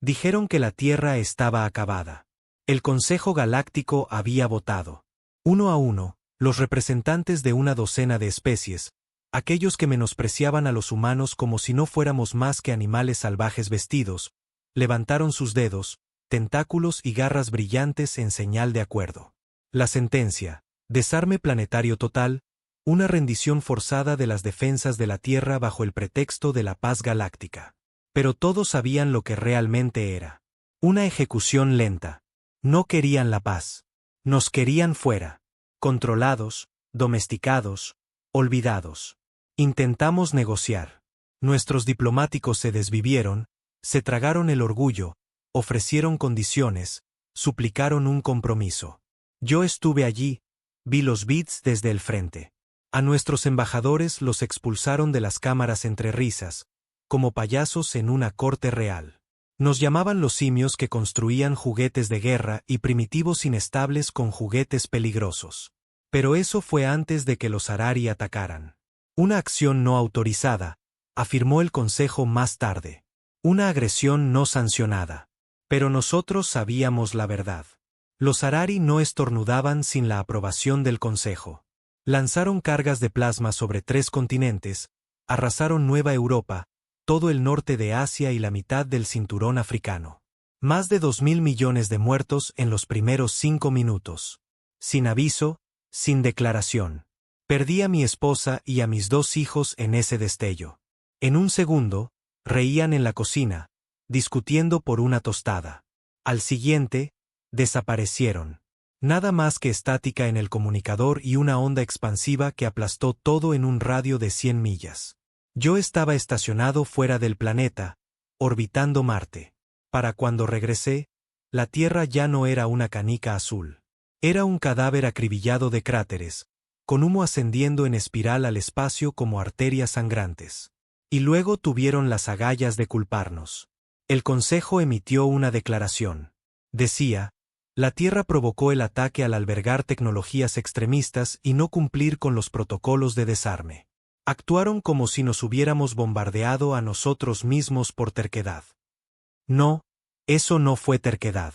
Dijeron que la Tierra estaba acabada. El Consejo Galáctico había votado. Uno a uno, los representantes de una docena de especies, aquellos que menospreciaban a los humanos como si no fuéramos más que animales salvajes vestidos, levantaron sus dedos, tentáculos y garras brillantes en señal de acuerdo. La sentencia: desarme planetario total, una rendición forzada de las defensas de la Tierra bajo el pretexto de la paz galáctica. Pero todos sabían lo que realmente era. Una ejecución lenta. No querían la paz. Nos querían fuera. Controlados, domesticados, olvidados. Intentamos negociar. Nuestros diplomáticos se desvivieron, se tragaron el orgullo, ofrecieron condiciones, suplicaron un compromiso. Yo estuve allí, vi los bits desde el frente. A nuestros embajadores los expulsaron de las cámaras entre risas, como payasos en una corte real. Nos llamaban los simios que construían juguetes de guerra y primitivos inestables con juguetes peligrosos. Pero eso fue antes de que los Harari atacaran. Una acción no autorizada, afirmó el Consejo más tarde. Una agresión no sancionada. Pero nosotros sabíamos la verdad. Los Harari no estornudaban sin la aprobación del Consejo. Lanzaron cargas de plasma sobre 3 continentes, arrasaron Nueva Europa, todo el norte de Asia y la mitad del cinturón africano. Más de 2.000 millones de muertos en los primeros 5 minutos. Sin aviso, sin declaración. Perdí a mi esposa y a mis 2 hijos en ese destello. En un segundo, reían en la cocina, discutiendo por una tostada. Al siguiente, desaparecieron. Nada más que estática en el comunicador y una onda expansiva que aplastó todo en un radio de 100 millas. Yo estaba estacionado fuera del planeta, orbitando Marte. Para cuando regresé, la Tierra ya no era una canica azul. Era un cadáver acribillado de cráteres, con humo ascendiendo en espiral al espacio como arterias sangrantes. Y luego tuvieron las agallas de culparnos. El Consejo emitió una declaración. Decía: la Tierra provocó el ataque al albergar tecnologías extremistas y no cumplir con los protocolos de desarme. Actuaron como si nos hubiéramos bombardeado a nosotros mismos por terquedad. No, eso no fue terquedad.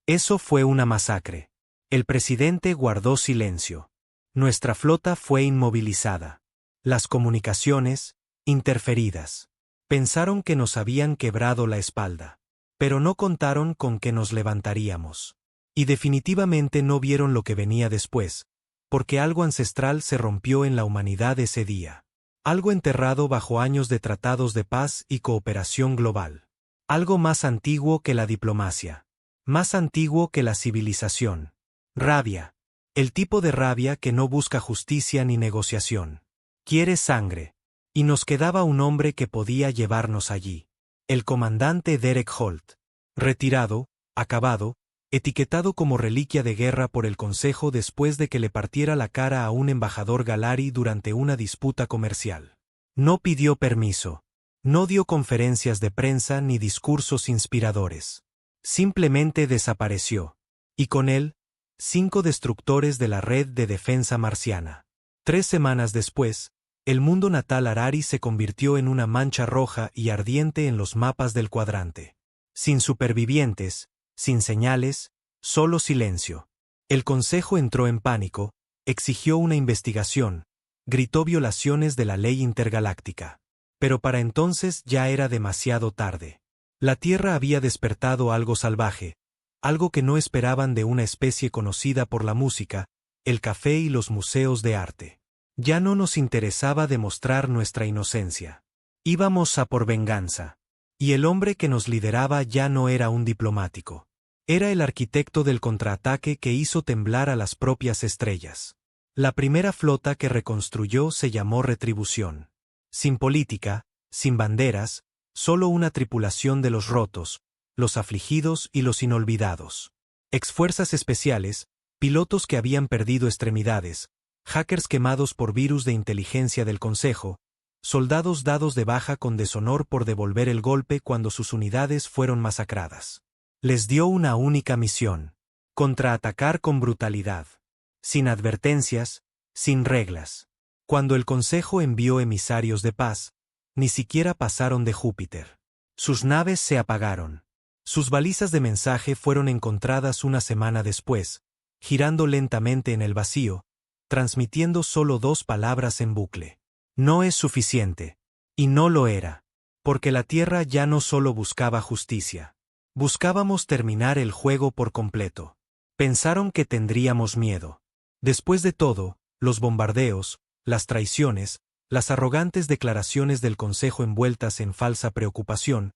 Eso fue una masacre. El presidente guardó silencio. Nuestra flota fue inmovilizada. Las comunicaciones, interferidas. Pensaron que nos habían quebrado la espalda. Pero no contaron con que nos levantaríamos. Y definitivamente no vieron lo que venía después, porque algo ancestral se rompió en la humanidad ese día. Algo enterrado bajo años de tratados de paz y cooperación global. Algo más antiguo que la diplomacia. Más antiguo que la civilización. Rabia. El tipo de rabia que no busca justicia ni negociación. Quiere sangre. Y nos quedaba un hombre que podía llevarnos allí. El comandante Derek Holt. Retirado, acabado, etiquetado como reliquia de guerra por el Consejo después de que le partiera la cara a un embajador Galari durante una disputa comercial. No pidió permiso. No dio conferencias de prensa ni discursos inspiradores. Simplemente desapareció. Y con él, 5 destructores de la red de defensa marciana. 3 semanas después, el mundo natal Harari se convirtió en una mancha roja y ardiente en los mapas del cuadrante. Sin supervivientes, sin señales, solo silencio. El Consejo entró en pánico, exigió una investigación, gritó violaciones de la ley intergaláctica. Pero para entonces ya era demasiado tarde. La Tierra había despertado algo salvaje, algo que no esperaban de una especie conocida por la música, el café y los museos de arte. Ya no nos interesaba demostrar nuestra inocencia. Íbamos a por venganza. Y el hombre que nos lideraba ya no era un diplomático. Era el arquitecto del contraataque que hizo temblar a las propias estrellas. La primera flota que reconstruyó se llamó Retribución. Sin política, sin banderas, solo una tripulación de los rotos, los afligidos y los inolvidados. Exfuerzas especiales, pilotos que habían perdido extremidades, hackers quemados por virus de inteligencia del Consejo, soldados dados de baja con deshonor por devolver el golpe cuando sus unidades fueron masacradas. Les dio una única misión: contraatacar con brutalidad. Sin advertencias, sin reglas. Cuando el Consejo envió emisarios de paz, ni siquiera pasaron de Júpiter. Sus naves se apagaron. Sus balizas de mensaje fueron encontradas una semana después, girando lentamente en el vacío, transmitiendo solo 2 palabras en bucle. No es suficiente. Y no lo era. Porque la Tierra ya no solo buscaba justicia. Buscábamos terminar el juego por completo. Pensaron que tendríamos miedo. Después de todo, los bombardeos, las traiciones, las arrogantes declaraciones del Consejo envueltas en falsa preocupación,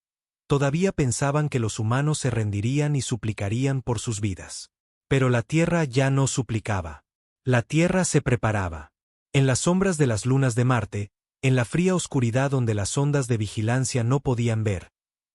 todavía pensaban que los humanos se rendirían y suplicarían por sus vidas. Pero la Tierra ya no suplicaba. La Tierra se preparaba. En las sombras de las lunas de Marte, en la fría oscuridad donde las ondas de vigilancia no podían ver,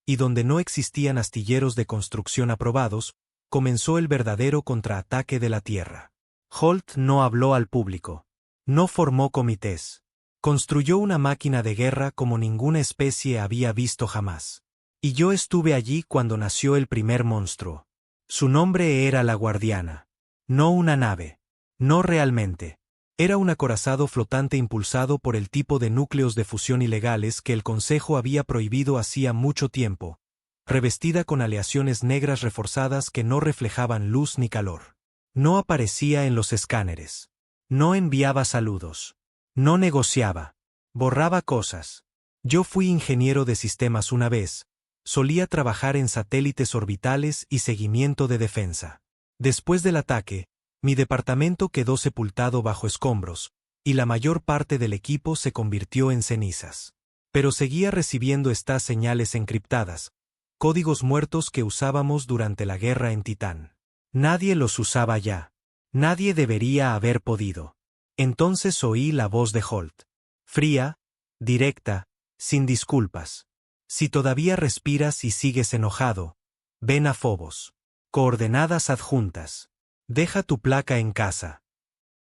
y donde no existían astilleros de construcción aprobados, comenzó el verdadero contraataque de la Tierra. Holt no habló al público. No formó comités. Construyó una máquina de guerra como ninguna especie había visto jamás. Y yo estuve allí cuando nació el primer monstruo. Su nombre era la Guardiana. No una nave. No realmente. Era un acorazado flotante impulsado por el tipo de núcleos de fusión ilegales que el Consejo había prohibido hacía mucho tiempo, revestida con aleaciones negras reforzadas que no reflejaban luz ni calor. No aparecía en los escáneres. No enviaba saludos. No negociaba. Borraba cosas. Yo fui ingeniero de sistemas una vez. Solía trabajar en satélites orbitales y seguimiento de defensa. Después del ataque, mi departamento quedó sepultado bajo escombros, y la mayor parte del equipo se convirtió en cenizas. Pero seguía recibiendo estas señales encriptadas, códigos muertos que usábamos durante la guerra en Titán. Nadie los usaba ya. Nadie debería haber podido. Entonces oí la voz de Holt. Fría, directa, sin disculpas. Si todavía respiras y sigues enojado, ven a Phobos. Coordenadas adjuntas. Deja tu placa en casa.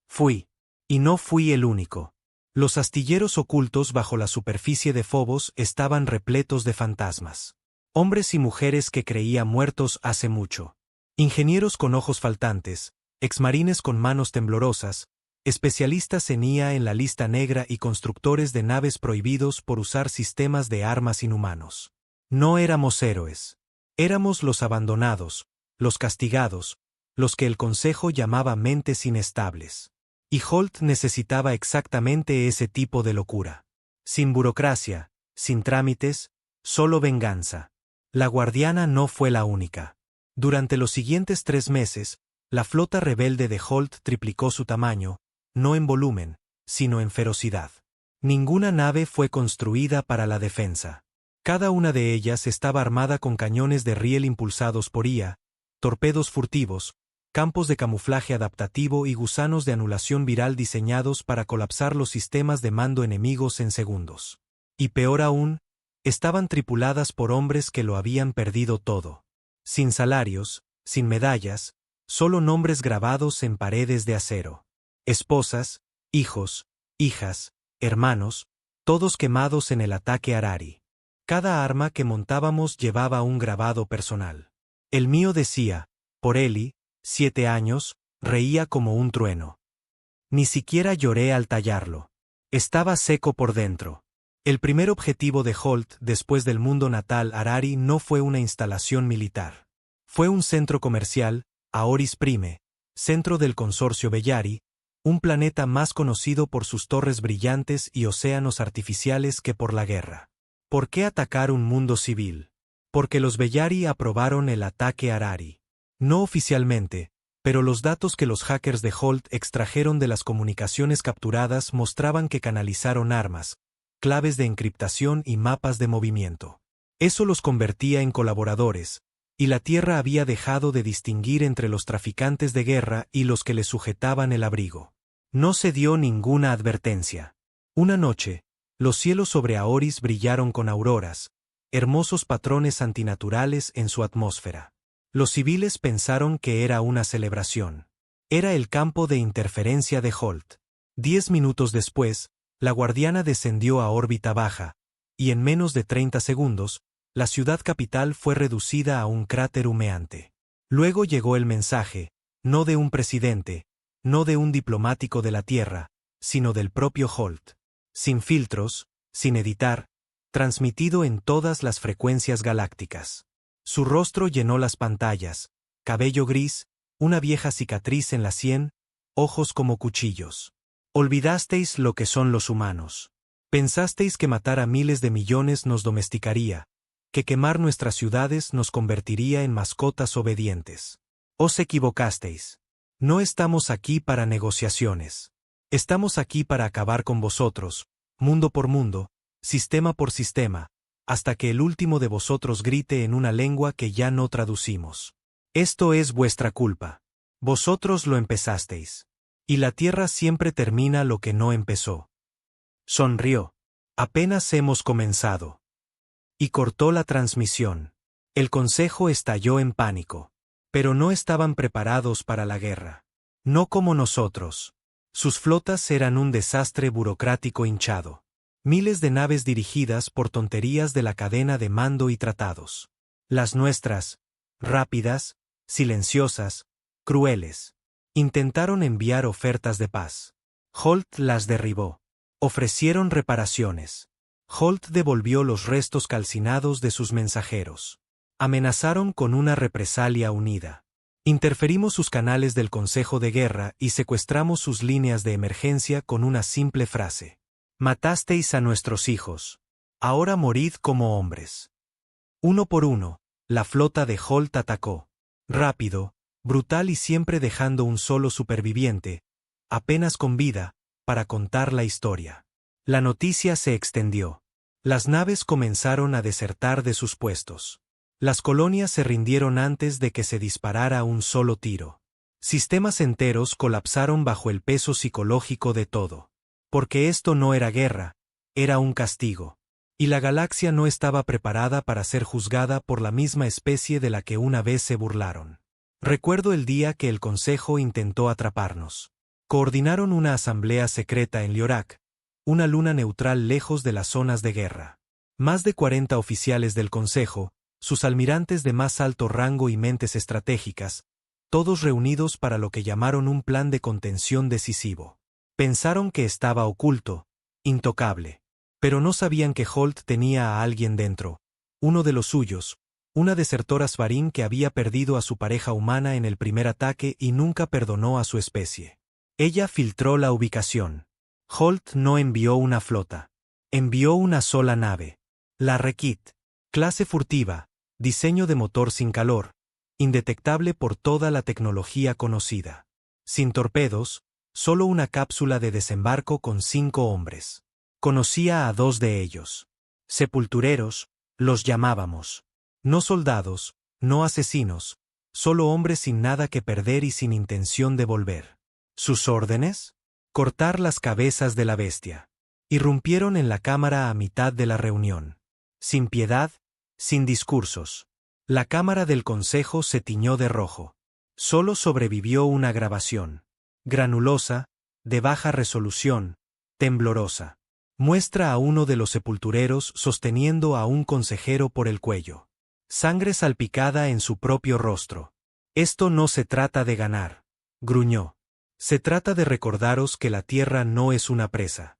Fui. Y no fui el único. Los astilleros ocultos bajo la superficie de Phobos estaban repletos de fantasmas. Hombres y mujeres que creía muertos hace mucho. Ingenieros con ojos faltantes, exmarines con manos temblorosas, especialistas en IA en la lista negra y constructores de naves prohibidos por usar sistemas de armas inhumanos. No éramos héroes. Éramos los abandonados, los castigados, los que el Consejo llamaba mentes inestables. Y Holt necesitaba exactamente ese tipo de locura. Sin burocracia, sin trámites, solo venganza. La Guardiana no fue la única. Durante los siguientes 3 meses, la flota rebelde de Holt triplicó su tamaño, no en volumen, sino en ferocidad. Ninguna nave fue construida para la defensa. Cada una de ellas estaba armada con cañones de riel impulsados por IA, torpedos furtivos, campos de camuflaje adaptativo y gusanos de anulación viral diseñados para colapsar los sistemas de mando enemigos en segundos. Y peor aún, estaban tripuladas por hombres que lo habían perdido todo. Sin salarios, sin medallas, solo nombres grabados en paredes de acero. Esposas, hijos, hijas, hermanos, todos quemados en el ataque Harari. Cada arma que montábamos llevaba un grabado personal. El mío decía, por Eli, 7 años, reía como un trueno. Ni siquiera lloré al tallarlo. Estaba seco por dentro. El primer objetivo de Holt después del mundo natal Harari no fue una instalación militar. Fue un centro comercial, Aoris Prime, centro del consorcio Bellari, un planeta más conocido por sus torres brillantes y océanos artificiales que por la guerra. ¿Por qué atacar un mundo civil? Porque los Bellari aprobaron el ataque Harari. No oficialmente, pero los datos que los hackers de Holt extrajeron de las comunicaciones capturadas mostraban que canalizaron armas, claves de encriptación y mapas de movimiento. Eso los convertía en colaboradores, y la Tierra había dejado de distinguir entre los traficantes de guerra y los que le sujetaban el abrigo. No se dio ninguna advertencia. Una noche, los cielos sobre Aoris brillaron con auroras, hermosos patrones antinaturales en su atmósfera. Los civiles pensaron que era una celebración. Era el campo de interferencia de Holt. 10 minutos después, la Guardiana descendió a órbita baja, y en menos de 30 segundos, la ciudad capital fue reducida a un cráter humeante. Luego llegó el mensaje, no de un presidente, no de un diplomático de la Tierra, sino del propio Holt. Sin filtros, sin editar, transmitido en todas las frecuencias galácticas. Su rostro llenó las pantallas, cabello gris, una vieja cicatriz en la sien, ojos como cuchillos. Olvidasteis lo que son los humanos. Pensasteis que matar a miles de millones nos domesticaría, que quemar nuestras ciudades nos convertiría en mascotas obedientes. Os equivocasteis. No estamos aquí para negociaciones. Estamos aquí para acabar con vosotros, mundo por mundo, sistema por sistema, hasta que el último de vosotros grite en una lengua que ya no traducimos. Esto es vuestra culpa. Vosotros lo empezasteis. Y la Tierra siempre termina lo que no empezó. Sonrió. Apenas hemos comenzado. Y cortó la transmisión. El consejo estalló en pánico. Pero no estaban preparados para la guerra. No como nosotros. Sus flotas eran un desastre burocrático hinchado. Miles de naves dirigidas por tonterías de la cadena de mando y tratados. Las nuestras, rápidas, silenciosas, crueles. Intentaron enviar ofertas de paz. Holt las derribó. Ofrecieron reparaciones. Holt devolvió los restos calcinados de sus mensajeros. Amenazaron con una represalia unida. Interferimos sus canales del Consejo de Guerra y secuestramos sus líneas de emergencia con una simple frase. Matasteis a nuestros hijos. Ahora morid como hombres. Uno por uno, la flota de Holt atacó. Rápido, brutal y siempre dejando un solo superviviente, apenas con vida, para contar la historia. La noticia se extendió. Las naves comenzaron a desertar de sus puestos. Las colonias se rindieron antes de que se disparara un solo tiro. Sistemas enteros colapsaron bajo el peso psicológico de todo. Porque esto no era guerra, era un castigo. Y la galaxia no estaba preparada para ser juzgada por la misma especie de la que una vez se burlaron. Recuerdo el día que el Consejo intentó atraparnos. Coordinaron una asamblea secreta en Liorak, una luna neutral lejos de las zonas de guerra. Más de 40 oficiales del Consejo, sus almirantes de más alto rango y mentes estratégicas, todos reunidos para lo que llamaron un plan de contención decisivo. Pensaron que estaba oculto, intocable. Pero no sabían que Holt tenía a alguien dentro, uno de los suyos, una desertora Svarin que había perdido a su pareja humana en el primer ataque y nunca perdonó a su especie. Ella filtró la ubicación. Holt no envió una flota. Envió una sola nave. La Rekit. Clase furtiva, diseño de motor sin calor, indetectable por toda la tecnología conocida. Sin torpedos, solo una cápsula de desembarco con 5 hombres. Conocía a 2 de ellos. Sepultureros, los llamábamos. No soldados, no asesinos, solo hombres sin nada que perder y sin intención de volver. ¿Sus órdenes? Cortar las cabezas de la bestia. Irrumpieron en la cámara a mitad de la reunión. Sin piedad, sin discursos. La cámara del Consejo se tiñó de rojo. Solo sobrevivió una grabación. Granulosa, de baja resolución, temblorosa. Muestra a uno de los sepultureros sosteniendo a un consejero por el cuello. Sangre salpicada en su propio rostro. Esto no se trata de ganar, gruñó. Se trata de recordaros que la Tierra no es una presa.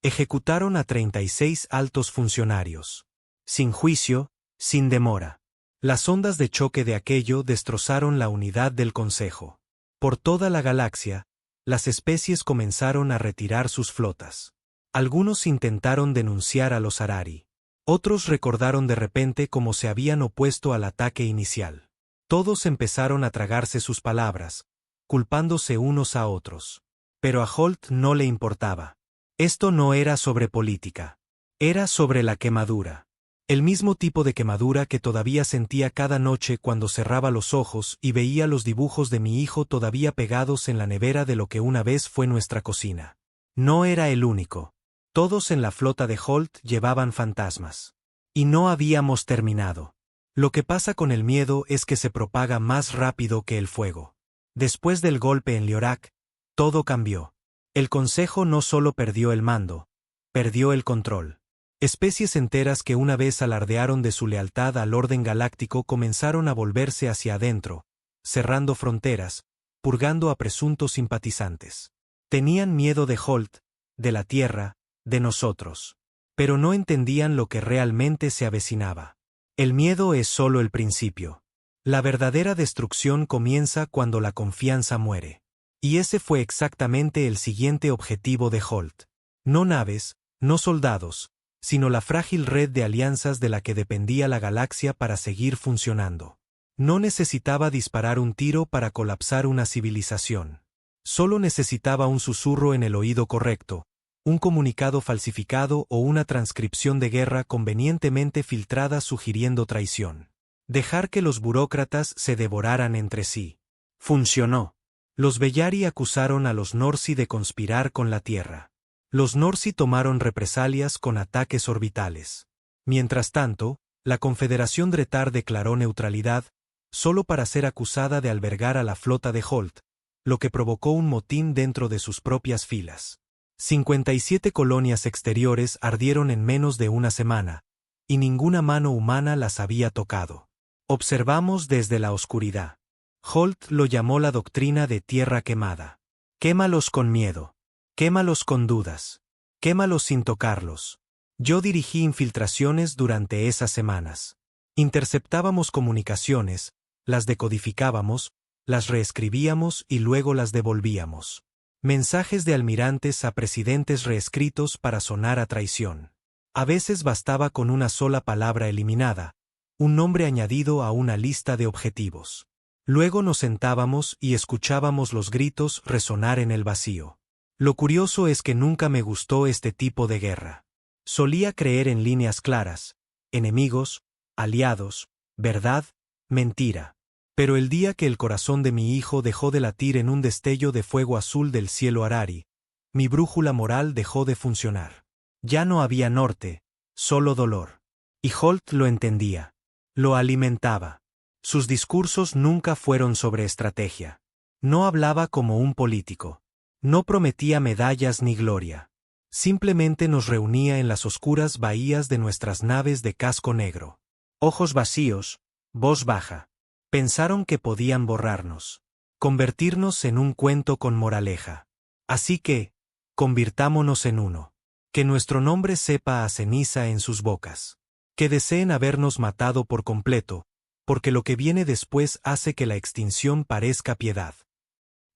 Ejecutaron a 36 altos funcionarios. Sin juicio, sin demora. Las ondas de choque de aquello destrozaron la unidad del Consejo. Por toda la galaxia, las especies comenzaron a retirar sus flotas. Algunos intentaron denunciar a los Harari. Otros recordaron de repente cómo se habían opuesto al ataque inicial. Todos empezaron a tragarse sus palabras, culpándose unos a otros. Pero a Holt no le importaba. Esto no era sobre política. Era sobre la quemadura. El mismo tipo de quemadura que todavía sentía cada noche cuando cerraba los ojos y veía los dibujos de mi hijo todavía pegados en la nevera de lo que una vez fue nuestra cocina. No era el único. Todos en la flota de Holt llevaban fantasmas. Y no habíamos terminado. Lo que pasa con el miedo es que se propaga más rápido que el fuego. Después del golpe en Liorak, todo cambió. El Consejo no solo perdió el mando, perdió el control. Especies enteras que una vez alardearon de su lealtad al orden galáctico comenzaron a volverse hacia adentro, cerrando fronteras, purgando a presuntos simpatizantes. Tenían miedo de Holt, de la Tierra, de nosotros. Pero no entendían lo que realmente se avecinaba. El miedo es solo el principio. La verdadera destrucción comienza cuando la confianza muere. Y ese fue exactamente el siguiente objetivo de Holt. No naves, no soldados, sino la frágil red de alianzas de la que dependía la galaxia para seguir funcionando. No necesitaba disparar un tiro para colapsar una civilización. Solo necesitaba un susurro en el oído correcto, un comunicado falsificado o una transcripción de guerra convenientemente filtrada sugiriendo traición. Dejar que los burócratas se devoraran entre sí. Funcionó. Los Bellari acusaron a los Norsi de conspirar con la Tierra. Los Norsi tomaron represalias con ataques orbitales. Mientras tanto, la Confederación Dretar declaró neutralidad, solo para ser acusada de albergar a la flota de Holt, lo que provocó un motín dentro de sus propias filas. 57 colonias exteriores ardieron en menos de una semana, y ninguna mano humana las había tocado. Observamos desde la oscuridad. Holt lo llamó la doctrina de tierra quemada. Quémalos con miedo. Quémalos con dudas. Quémalos sin tocarlos. Yo dirigí infiltraciones durante esas semanas. Interceptábamos comunicaciones, las decodificábamos, las reescribíamos y luego las devolvíamos. Mensajes de almirantes a presidentes reescritos para sonar a traición. A veces bastaba con una sola palabra eliminada, un nombre añadido a una lista de objetivos. Luego nos sentábamos y escuchábamos los gritos resonar en el vacío. Lo curioso es que nunca me gustó este tipo de guerra. Solía creer en líneas claras, enemigos, aliados, verdad, mentira. Pero el día que el corazón de mi hijo dejó de latir en un destello de fuego azul del cielo Harari, mi brújula moral dejó de funcionar. Ya no había norte, solo dolor. Y Holt lo entendía. Lo alimentaba. Sus discursos nunca fueron sobre estrategia. No hablaba como un político. No prometía medallas ni gloria. Simplemente nos reunía en las oscuras bahías de nuestras naves de casco negro. Ojos vacíos, voz baja. Pensaron que podían borrarnos. Convertirnos en un cuento con moraleja. Así que, convirtámonos en uno. Que nuestro nombre sepa a ceniza en sus bocas. Que deseen habernos matado por completo, porque lo que viene después hace que la extinción parezca piedad.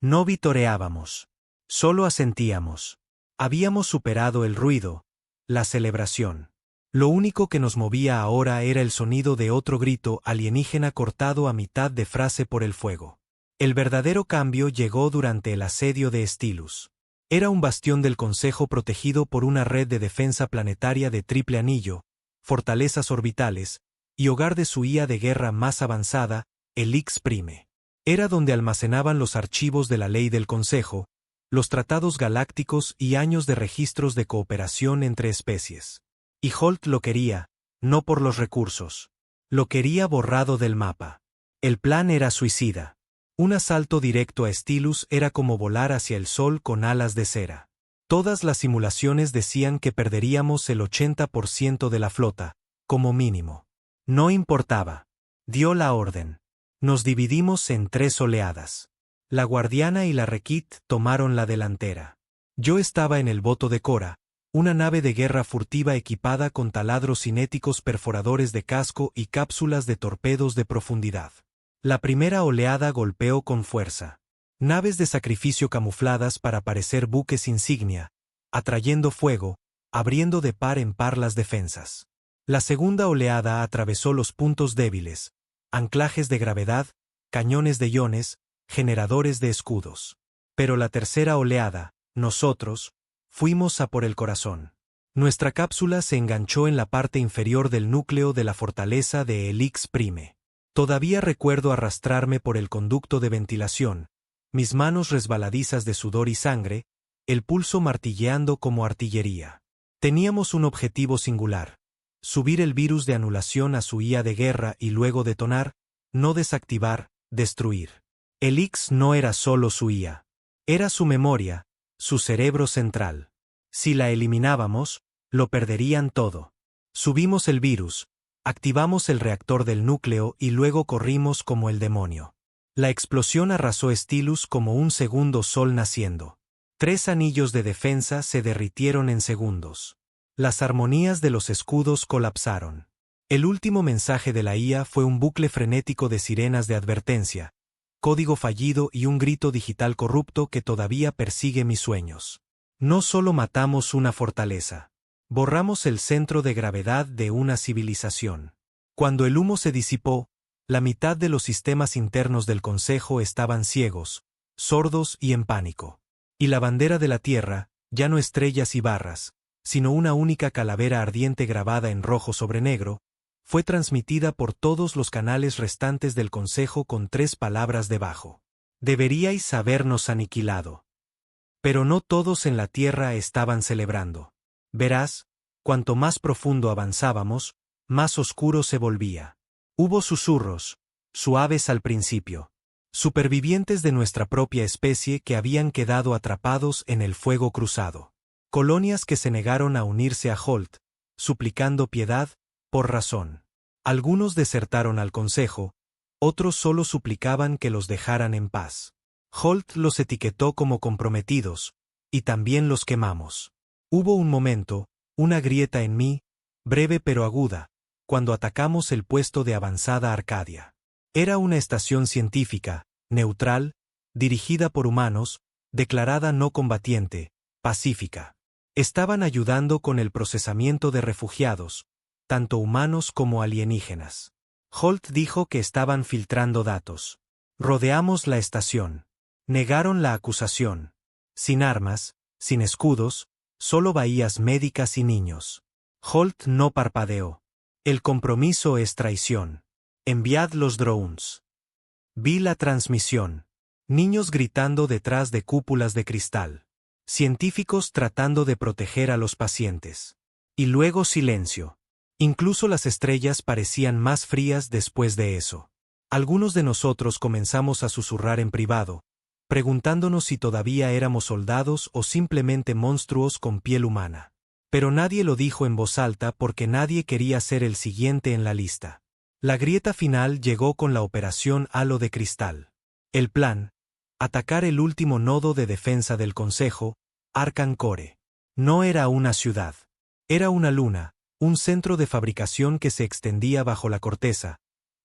No vitoreábamos. Solo asentíamos. Habíamos superado el ruido, la celebración. Lo único que nos movía ahora era el sonido de otro grito alienígena cortado a mitad de frase por el fuego. El verdadero cambio llegó durante el asedio de Stylus. Era un bastión del Consejo protegido por una red de defensa planetaria de triple anillo, fortalezas orbitales, y hogar de su IA de guerra más avanzada, el X-Prime. Era donde almacenaban los archivos de la ley del Consejo, los tratados galácticos y años de registros de cooperación entre especies. Y Holt lo quería, no por los recursos. Lo quería borrado del mapa. El plan era suicida. Un asalto directo a Stylus era como volar hacia el sol con alas de cera. Todas las simulaciones decían que perderíamos el 80% de la flota, como mínimo. No importaba. Dio la orden. Nos dividimos en 3 oleadas. La Guardiana y la Requit tomaron la delantera. Yo estaba en el Voto de Cora, una nave de guerra furtiva equipada con taladros cinéticos perforadores de casco y cápsulas de torpedos de profundidad. La primera oleada golpeó con fuerza. Naves de sacrificio camufladas para parecer buques insignia, atrayendo fuego, abriendo de par en par las defensas. La segunda oleada atravesó los puntos débiles, anclajes de gravedad, cañones de iones, generadores de escudos. Pero la tercera oleada, nosotros, fuimos a por el corazón. Nuestra cápsula se enganchó en la parte inferior del núcleo de la fortaleza de El X-Prime. Todavía recuerdo arrastrarme por el conducto de ventilación, mis manos resbaladizas de sudor y sangre, el pulso martilleando como artillería. Teníamos un objetivo singular: subir el virus de anulación a su IA de guerra y luego detonar, no desactivar, destruir. El X no era solo su IA. Era su memoria, su cerebro central. Si la eliminábamos, lo perderían todo. Subimos el virus, activamos el reactor del núcleo y luego corrimos como el demonio. La explosión arrasó Stylus como un segundo sol naciendo. 3 anillos de defensa se derritieron en segundos. Las armonías de los escudos colapsaron. El último mensaje de la IA fue un bucle frenético de sirenas de advertencia, código fallido y un grito digital corrupto que todavía persigue mis sueños. No solo matamos una fortaleza. Borramos el centro de gravedad de una civilización. Cuando el humo se disipó, la mitad de los sistemas internos del Consejo estaban ciegos, sordos y en pánico. Y la bandera de la Tierra, ya no estrellas y barras, sino una única calavera ardiente grabada en rojo sobre negro, fue transmitida por todos los canales restantes del Consejo con 3 palabras debajo. Deberíais habernos aniquilado. Pero no todos en la Tierra estaban celebrando. Verás, cuanto más profundo avanzábamos, más oscuro se volvía. Hubo susurros, suaves al principio. Supervivientes de nuestra propia especie que habían quedado atrapados en el fuego cruzado. Colonias que se negaron a unirse a Holt, suplicando piedad, por razón. Algunos desertaron al Consejo, otros solo suplicaban que los dejaran en paz. Holt los etiquetó como comprometidos, y también los quemamos. Hubo un momento, una grieta en mí, breve pero aguda, cuando atacamos el puesto de avanzada Arcadia. Era una estación científica, neutral, dirigida por humanos, declarada no combatiente, pacífica. Estaban ayudando con el procesamiento de refugiados, tanto humanos como alienígenas. Holt dijo que estaban filtrando datos. Rodeamos la estación. Negaron la acusación. Sin armas, sin escudos, solo bahías médicas y niños. Holt no parpadeó. El compromiso es traición. Enviad los drones. Vi la transmisión. Niños gritando detrás de cúpulas de cristal. Científicos tratando de proteger a los pacientes. Y luego silencio. Incluso las estrellas parecían más frías después de eso. Algunos de nosotros comenzamos a susurrar en privado, preguntándonos si todavía éramos soldados o simplemente monstruos con piel humana. Pero nadie lo dijo en voz alta porque nadie quería ser el siguiente en la lista. La grieta final llegó con la operación Halo de Cristal. El plan: atacar el último nodo de defensa del Consejo, Arcan Core. No era una ciudad. Era una luna, un centro de fabricación que se extendía bajo la corteza,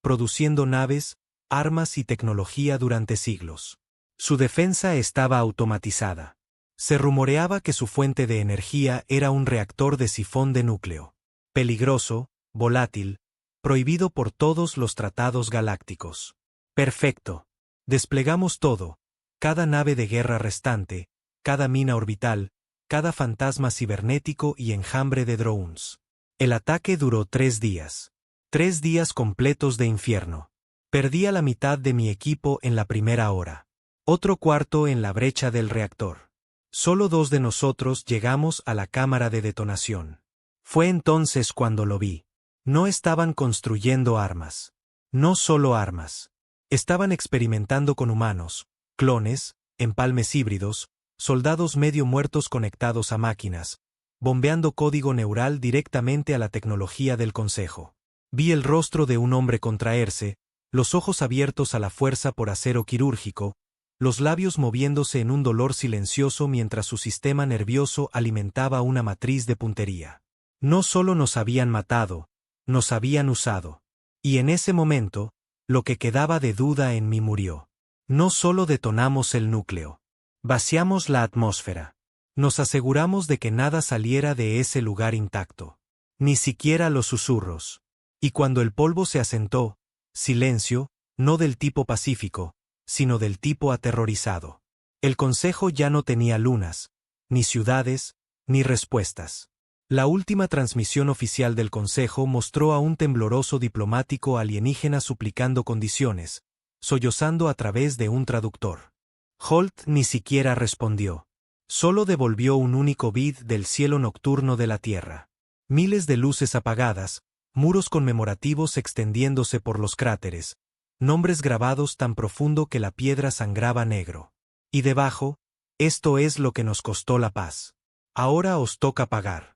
produciendo naves, armas y tecnología durante siglos. Su defensa estaba automatizada. Se rumoreaba que su fuente de energía era un reactor de sifón de núcleo. Peligroso, volátil, prohibido por todos los tratados galácticos. Perfecto. Desplegamos todo, cada nave de guerra restante, cada mina orbital, cada fantasma cibernético y enjambre de drones. El ataque duró 3 días. 3 días completos de infierno. Perdí a la mitad de mi equipo en la primera hora. Otro cuarto en la brecha del reactor. Solo 2 de nosotros llegamos a la cámara de detonación. Fue entonces cuando lo vi. No estaban construyendo armas. No solo armas. Estaban experimentando con humanos, clones, empalmes híbridos, soldados medio muertos conectados a máquinas, bombeando código neural directamente a la tecnología del Consejo. Vi el rostro de un hombre contraerse, los ojos abiertos a la fuerza por acero quirúrgico, los labios moviéndose en un dolor silencioso mientras su sistema nervioso alimentaba una matriz de puntería. No solo nos habían matado, nos habían usado. Y en ese momento, lo que quedaba de duda en mí murió. No solo detonamos el núcleo. Vaciamos la atmósfera. Nos aseguramos de que nada saliera de ese lugar intacto. Ni siquiera los susurros. Y cuando el polvo se asentó, silencio, no del tipo pacífico, sino del tipo aterrorizado. El Consejo ya no tenía lunas, ni ciudades, ni respuestas. La última transmisión oficial del Consejo mostró a un tembloroso diplomático alienígena suplicando condiciones, sollozando a través de un traductor. Holt ni siquiera respondió. Solo devolvió un único bit del cielo nocturno de la Tierra. Miles de luces apagadas, muros conmemorativos extendiéndose por los cráteres, nombres grabados tan profundo que la piedra sangraba negro. Y debajo: esto es lo que nos costó la paz. Ahora os toca pagar.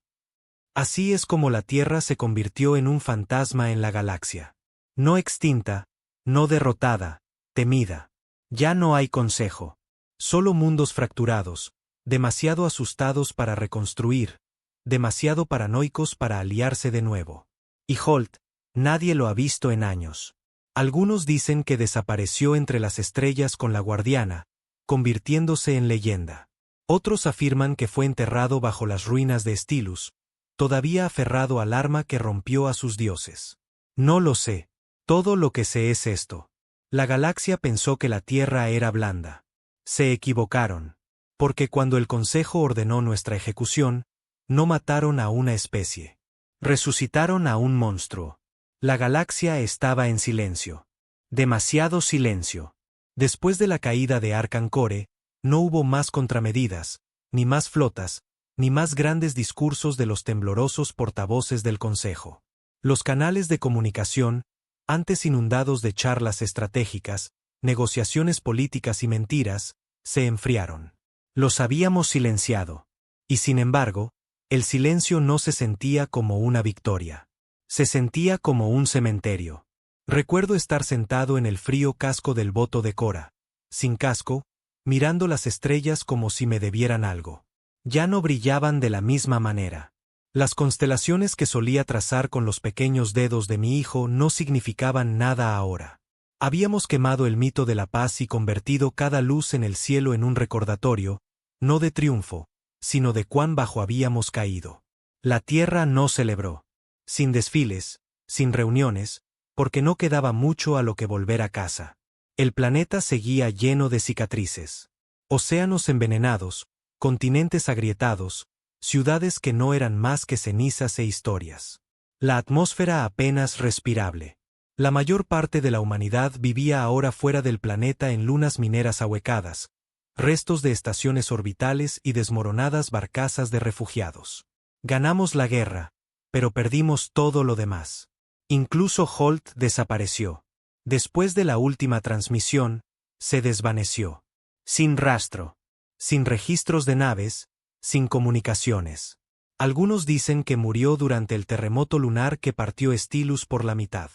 Así es como la Tierra se convirtió en un fantasma en la galaxia. No extinta, no derrotada, temida. Ya no hay Consejo. Solo mundos fracturados, demasiado asustados para reconstruir, demasiado paranoicos para aliarse de nuevo. Y Holt, Nadie lo ha visto en años. Algunos dicen que desapareció entre las estrellas con la guardiana, convirtiéndose en leyenda. Otros afirman que fue enterrado bajo las ruinas de Stylus, todavía aferrado al arma que rompió a sus dioses. No lo sé. Todo lo que sé es esto. La galaxia pensó que la Tierra era blanda. Se equivocaron. Porque cuando el Consejo ordenó nuestra ejecución, no mataron a una especie. Resucitaron a un monstruo. La galaxia estaba en silencio. Demasiado silencio. Después de la caída de Arcancore, no hubo más contramedidas, ni más flotas, ni más grandes discursos de los temblorosos portavoces del Consejo. Los canales de comunicación, antes inundados de charlas estratégicas, negociaciones políticas y mentiras, se enfriaron. Los habíamos silenciado. Y sin embargo, el silencio no se sentía como una victoria. Se sentía como un cementerio. Recuerdo estar sentado en el frío casco del Voto de Cora, sin casco, mirando las estrellas como si me debieran algo. Ya no brillaban de la misma manera. Las constelaciones que solía trazar con los pequeños dedos de mi hijo no significaban nada ahora. Habíamos quemado el mito de la paz y convertido cada luz en el cielo en un recordatorio, no de triunfo, sino de cuán bajo habíamos caído. La Tierra no celebró. Sin desfiles, sin reuniones, porque no quedaba mucho a lo que volver a casa. El planeta seguía lleno de cicatrices. Océanos envenenados, continentes agrietados, ciudades que no eran más que cenizas e historias. La atmósfera apenas respirable. La mayor parte de la humanidad vivía ahora fuera del planeta en lunas mineras ahuecadas, restos de estaciones orbitales y desmoronadas barcazas de refugiados. Ganamos la guerra, pero perdimos todo lo demás. Incluso Holt desapareció. Después de la última transmisión, se desvaneció. Sin rastro. Sin registros de naves, sin comunicaciones. Algunos dicen que murió durante el terremoto lunar que partió Stylus por la mitad.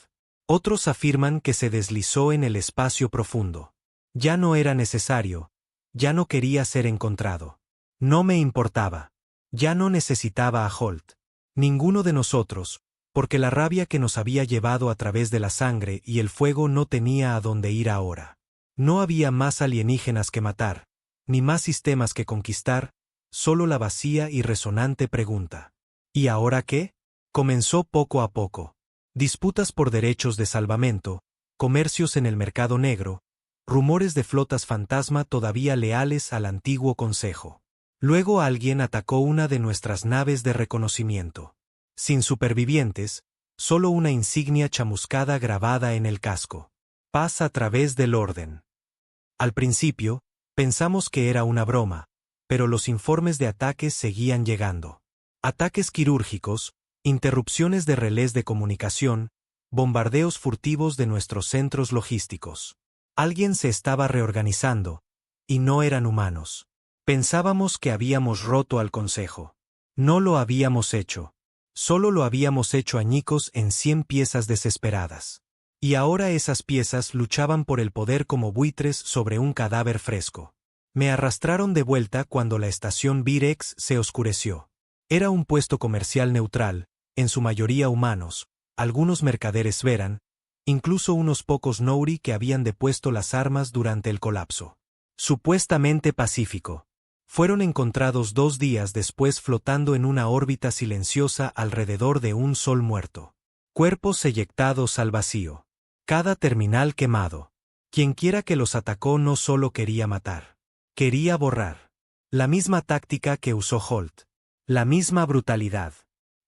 Otros afirman que se deslizó en el espacio profundo. Ya no era necesario. Ya no quería ser encontrado. No me importaba. Ya no necesitaba a Holt. Ninguno de nosotros, porque la rabia que nos había llevado a través de la sangre y el fuego no tenía a dónde ir ahora. No había más alienígenas que matar, ni más sistemas que conquistar, solo la vacía y resonante pregunta. ¿Y ahora qué? Comenzó poco a poco. Disputas por derechos de salvamento, comercios en el mercado negro, rumores de flotas fantasma todavía leales al antiguo consejo. Luego alguien atacó una de nuestras naves de reconocimiento. Sin supervivientes, solo una insignia chamuscada grabada en el casco. Paz a través del orden. Al principio, pensamos que era una broma, pero los informes de ataques seguían llegando. Ataques quirúrgicos, interrupciones de relés de comunicación, bombardeos furtivos de nuestros centros logísticos. Alguien se estaba reorganizando, y no eran humanos. Pensábamos que habíamos roto al consejo. No lo habíamos hecho. Solo lo habíamos hecho añicos en 100 piezas desesperadas. Y ahora esas piezas luchaban por el poder como buitres sobre un cadáver fresco. Me arrastraron de vuelta cuando la estación Virex se oscureció. Era un puesto comercial neutral, en su mayoría humanos, algunos mercaderes Veran, incluso unos pocos Nouri que habían depuesto las armas durante el colapso. Supuestamente pacífico. Fueron encontrados 2 días después flotando en una órbita silenciosa alrededor de un sol muerto. Cuerpos eyectados al vacío. Cada terminal quemado. Quienquiera que los atacó no solo quería matar. Quería borrar. La misma táctica que usó Holt. La misma brutalidad.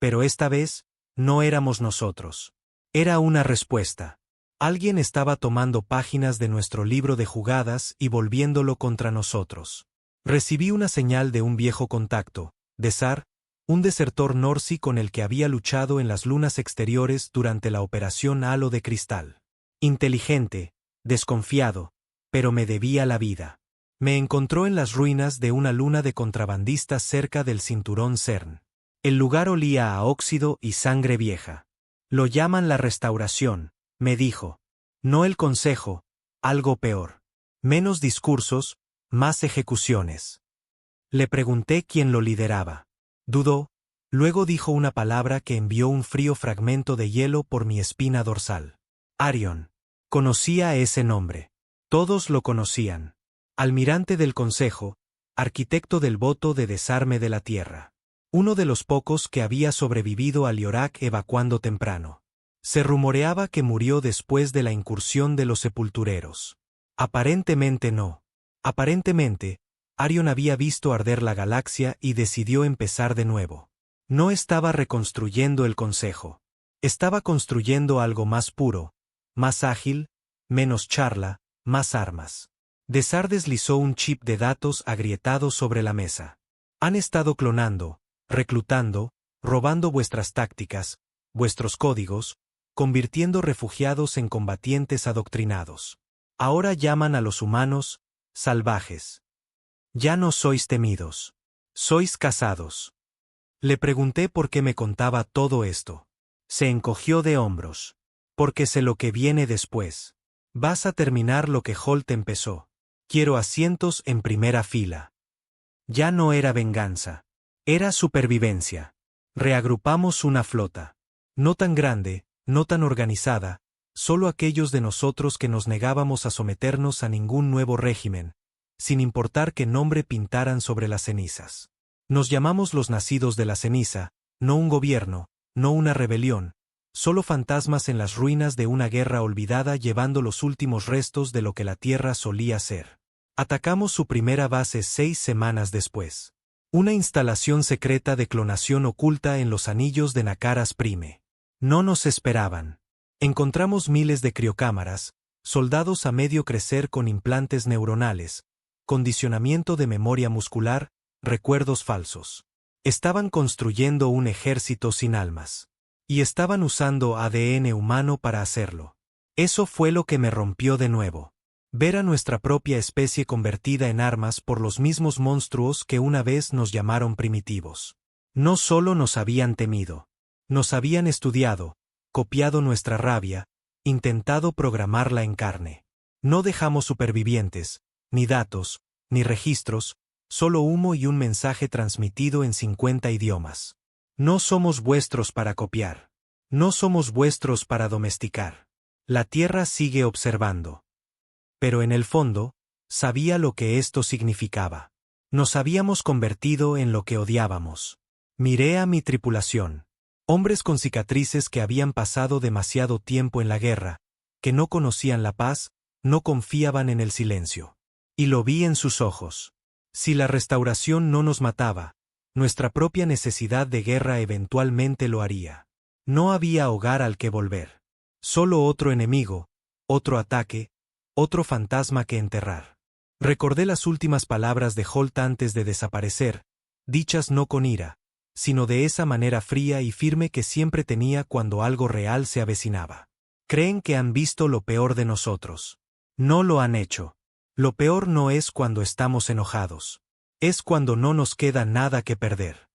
Pero esta vez, no éramos nosotros. Era una respuesta. Alguien estaba tomando páginas de nuestro libro de jugadas y volviéndolo contra nosotros. Recibí una señal de un viejo contacto, de Sar, un desertor Norsi con el que había luchado en las lunas exteriores durante la operación Halo de Cristal. Inteligente, desconfiado, pero me debía la vida. Me encontró en las ruinas de una luna de contrabandistas cerca del cinturón CERN. El lugar olía a óxido y sangre vieja. Lo llaman la restauración, me dijo. No el consejo, algo peor. Menos discursos, más ejecuciones. Le pregunté quién lo lideraba. Dudó, Luego dijo una palabra que envió un frío fragmento de hielo por mi espina dorsal. Arion. Conocía ese nombre. Todos lo conocían. Almirante del Consejo, arquitecto del voto de desarme de la Tierra. Uno de los pocos que había sobrevivido a Liorak evacuando temprano. Se rumoreaba que murió después de la incursión de los sepultureros. Aparentemente no. Aparentemente, Arion había visto arder la galaxia y decidió empezar de nuevo. No estaba reconstruyendo el Consejo. Estaba construyendo algo más puro, más ágil, menos charla, más armas. Desar deslizó un chip de datos agrietado sobre la mesa. Han estado clonando, reclutando, robando vuestras tácticas, vuestros códigos, convirtiendo refugiados en combatientes adoctrinados. Ahora llaman a los humanos salvajes. Ya no sois temidos. Sois cazados. Le pregunté por qué me contaba todo esto. Se encogió de hombros. Porque sé lo que viene después. Vas a terminar lo que Holt empezó. Quiero asientos en primera fila. Ya no era venganza. Era supervivencia. Reagrupamos una flota. No tan grande, no tan organizada, solo aquellos de nosotros que nos negábamos a someternos a ningún nuevo régimen, sin importar qué nombre pintaran sobre las cenizas. Nos llamamos los nacidos de la ceniza, no un gobierno, no una rebelión, solo fantasmas en las ruinas de una guerra olvidada llevando los últimos restos de lo que la Tierra solía ser. Atacamos su primera base 6 semanas después. Una instalación secreta de clonación oculta en los anillos de Nakaras Prime. No nos esperaban. Encontramos miles de criocámaras, soldados a medio crecer con implantes neuronales, condicionamiento de memoria muscular, recuerdos falsos. Estaban construyendo un ejército sin almas. Y estaban usando ADN humano para hacerlo. Eso fue lo que me rompió de nuevo. Ver a nuestra propia especie convertida en armas por los mismos monstruos que una vez nos llamaron primitivos. No solo nos habían temido. Nos habían estudiado, copiado nuestra rabia, intentado programarla en carne. No dejamos supervivientes, ni datos, ni registros, solo humo y un mensaje transmitido en 50 idiomas. No somos vuestros para copiar. No somos vuestros para domesticar. La Tierra sigue observando. Pero en el fondo, sabía lo que esto significaba. Nos habíamos convertido en lo que odiábamos. Miré a mi tripulación. Hombres con cicatrices que habían pasado demasiado tiempo en la guerra, que no conocían la paz, no confiaban en el silencio. Y lo vi en sus ojos. Si la restauración no nos mataba, nuestra propia necesidad de guerra eventualmente lo haría. No había hogar al que volver. Solo otro enemigo, otro ataque, otro fantasma que enterrar. Recordé las últimas palabras de Holt antes de desaparecer, dichas no con ira, sino de esa manera fría y firme que siempre tenía cuando algo real se avecinaba. Creen que han visto lo peor de nosotros. No lo han hecho. Lo peor no es cuando estamos enojados. Es cuando no nos queda nada que perder.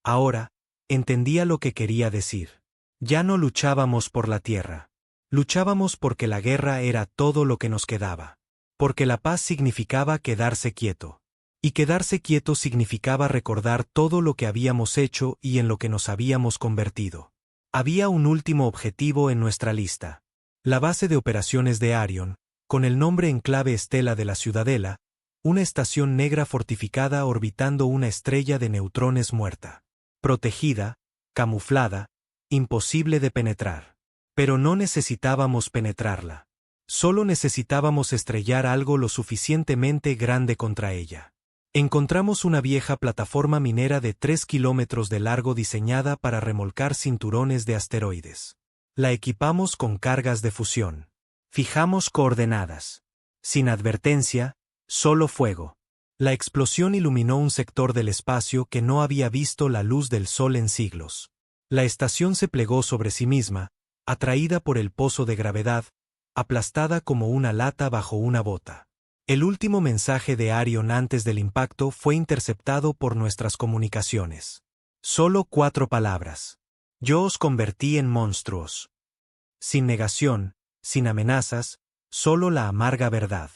Ahora, entendía lo que quería decir. Ya no luchábamos por la tierra. Luchábamos porque la guerra era todo lo que nos quedaba. Porque la paz significaba quedarse quieto. Y quedarse quieto significaba recordar todo lo que habíamos hecho y en lo que nos habíamos convertido. Había un último objetivo en nuestra lista. La base de operaciones de Arion, con el nombre en clave Estela de la Ciudadela, una estación negra fortificada orbitando una estrella de neutrones muerta. Protegida, camuflada, imposible de penetrar. Pero no necesitábamos penetrarla. Solo necesitábamos estrellar algo lo suficientemente grande contra ella. Encontramos una vieja plataforma minera de 3 kilómetros de largo diseñada para remolcar cinturones de asteroides. La equipamos con cargas de fusión. Fijamos coordenadas. Sin advertencia, solo fuego. La explosión iluminó un sector del espacio que no había visto la luz del sol en siglos. La estación se plegó sobre sí misma, atraída por el pozo de gravedad, aplastada como una lata bajo una bota. El último mensaje de Arion antes del impacto fue interceptado por nuestras comunicaciones. Solo 4 palabras. Yo os convertí en monstruos. Sin negación, sin amenazas, solo la amarga verdad.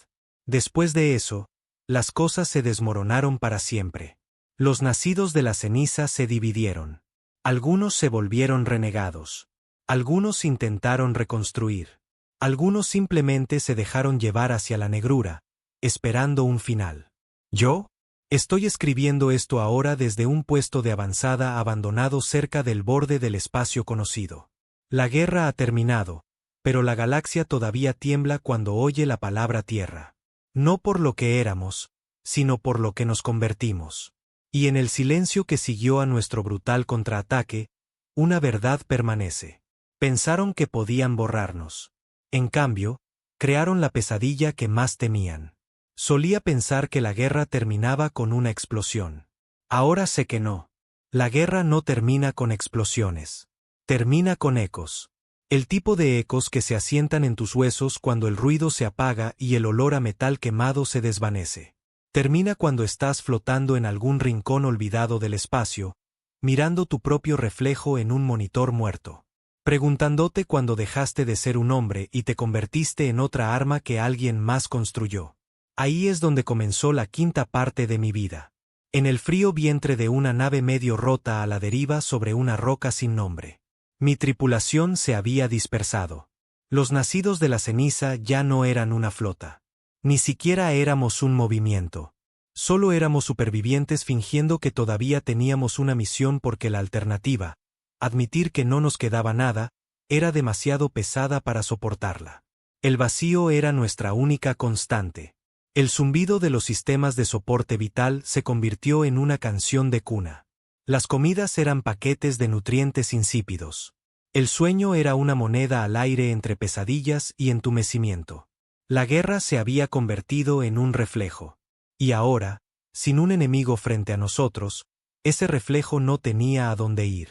Después de eso, las cosas se desmoronaron para siempre. Los nacidos de la ceniza se dividieron. Algunos se volvieron renegados. Algunos intentaron reconstruir. Algunos simplemente se dejaron llevar hacia la negrura, esperando un final. Yo estoy escribiendo esto ahora desde un puesto de avanzada abandonado cerca del borde del espacio conocido. La guerra ha terminado, pero la galaxia todavía tiembla cuando oye la palabra Tierra. No por lo que éramos, sino por lo que nos convertimos. Y en el silencio que siguió a nuestro brutal contraataque, una verdad permanece. Pensaron que podían borrarnos. En cambio, crearon la pesadilla que más temían. Solía pensar que la guerra terminaba con una explosión. Ahora sé que no. La guerra no termina con explosiones. Termina con ecos. El tipo de ecos que se asientan en tus huesos cuando el ruido se apaga y el olor a metal quemado se desvanece. Termina cuando estás flotando en algún rincón olvidado del espacio, mirando tu propio reflejo en un monitor muerto. Preguntándote cuando dejaste de ser un hombre y te convertiste en otra arma que alguien más construyó. Ahí es donde comenzó la quinta parte de mi vida. En el frío vientre de una nave medio rota a la deriva sobre una roca sin nombre. Mi tripulación se había dispersado. Los nacidos de la ceniza ya no eran una flota. Ni siquiera éramos un movimiento. Solo éramos supervivientes fingiendo que todavía teníamos una misión porque la alternativa, admitir que no nos quedaba nada, era demasiado pesada para soportarla. El vacío era nuestra única constante. El zumbido de los sistemas de soporte vital se convirtió en una canción de cuna. Las comidas eran paquetes de nutrientes insípidos. El sueño era una moneda al aire entre pesadillas y entumecimiento. La guerra se había convertido en un reflejo. Y ahora, sin un enemigo frente a nosotros, ese reflejo no tenía a dónde ir.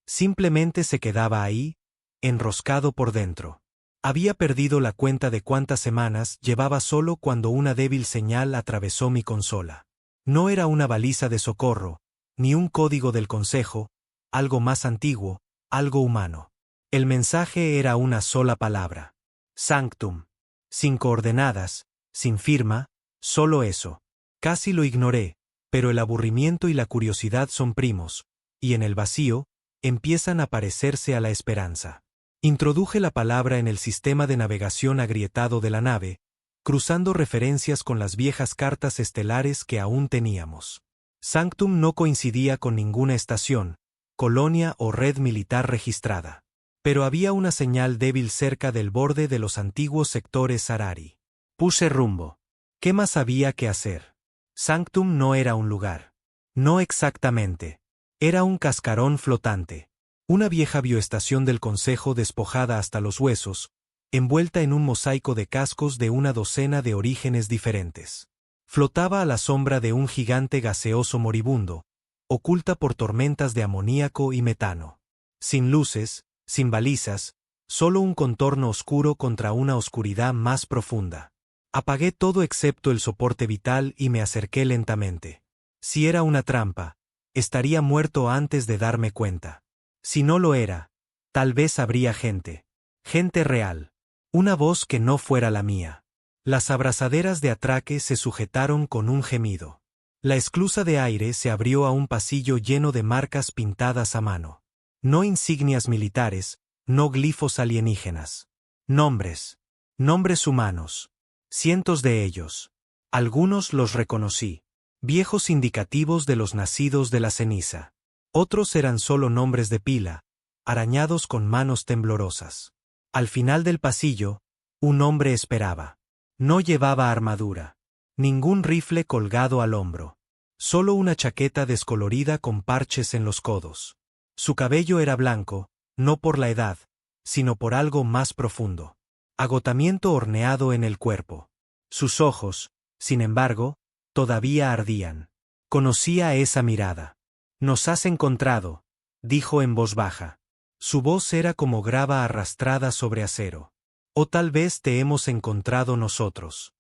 Simplemente se quedaba ahí, enroscado por dentro. Había perdido la cuenta de cuántas semanas llevaba solo cuando una débil señal atravesó mi consola. No era una baliza de socorro, ni un código del consejo, algo más antiguo, algo humano. El mensaje era una sola palabra. Sanctum. Sin coordenadas, sin firma, solo eso. Casi lo ignoré, pero el aburrimiento y la curiosidad son primos, y en el vacío, empiezan a parecerse a la esperanza. Introduje la palabra en el sistema de navegación agrietado de la nave, cruzando referencias con las viejas cartas estelares que aún teníamos. Sanctum no coincidía con ninguna estación, colonia o red militar registrada. Pero había una señal débil cerca del borde de los antiguos sectores Harari. Puse rumbo. ¿Qué más había que hacer? Sanctum no era un lugar. No exactamente. Era un cascarón flotante. Una vieja bioestación del Consejo despojada hasta los huesos, envuelta en un mosaico de cascos de una docena de orígenes diferentes. Flotaba a la sombra de un gigante gaseoso moribundo, oculta por tormentas de amoníaco y metano. Sin luces, sin balizas, solo un contorno oscuro contra una oscuridad más profunda. Apagué todo excepto el soporte vital y me acerqué lentamente. Si era una trampa, estaría muerto antes de darme cuenta. Si no lo era, tal vez habría gente. Gente real. Una voz que no fuera la mía. Las abrazaderas de atraque se sujetaron con un gemido. La esclusa de aire se abrió a un pasillo lleno de marcas pintadas a mano. No insignias militares, no glifos alienígenas. Nombres. Nombres humanos. Cientos de ellos. Algunos los reconocí. Viejos indicativos de los nacidos de la ceniza. Otros eran solo nombres de pila, arañados con manos temblorosas. Al final del pasillo, un hombre esperaba. No llevaba armadura. Ningún rifle colgado al hombro. Solo una chaqueta descolorida con parches en los codos. Su cabello era blanco, no por la edad, sino por algo más profundo. Agotamiento horneado en el cuerpo. Sus ojos, sin embargo, todavía ardían. Conocía esa mirada. «Nos has encontrado», dijo en voz baja. Su voz era como grava arrastrada sobre acero. «O tal vez te hemos encontrado nosotros».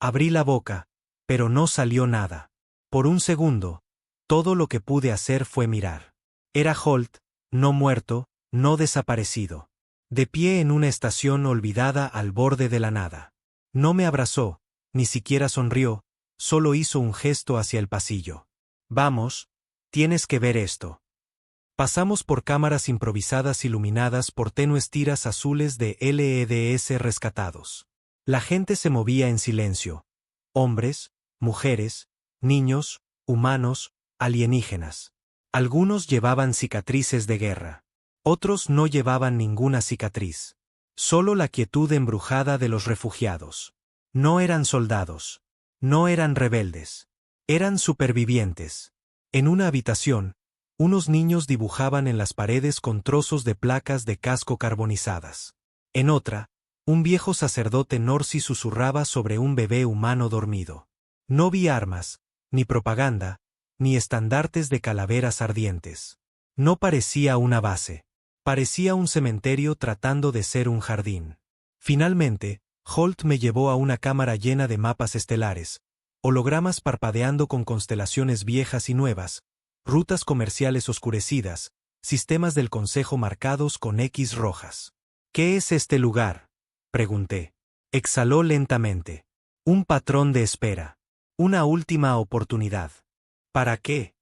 Abrí la boca, pero no salió nada. Por un segundo, todo lo que pude hacer fue mirar. Era Holt, no muerto, no desaparecido. De pie en una estación olvidada al borde de la nada. No me abrazó, ni siquiera sonrió, solo hizo un gesto hacia el pasillo. «Vamos, tienes que ver esto». Pasamos por cámaras improvisadas iluminadas por tenues tiras azules de LEDs rescatados. La gente se movía en silencio. Hombres, mujeres, niños, humanos, alienígenas. Algunos llevaban cicatrices de guerra. Otros no llevaban ninguna cicatriz. Solo la quietud embrujada de los refugiados. No eran soldados. No eran rebeldes. Eran supervivientes. En una habitación, unos niños dibujaban en las paredes con trozos de placas de casco carbonizadas. En otra, un viejo sacerdote Norsi susurraba sobre un bebé humano dormido. No vi armas, ni propaganda, ni estandartes de calaveras ardientes. No parecía una base. Parecía un cementerio tratando de ser un jardín. Finalmente, Holt me llevó a una cámara llena de mapas estelares, hologramas parpadeando con constelaciones viejas y nuevas, rutas comerciales oscurecidas, sistemas del Consejo marcados con X rojas. ¿Qué es este lugar?, pregunté. Exhaló lentamente. Un patrón de espera. Una última oportunidad. ¿Para qué?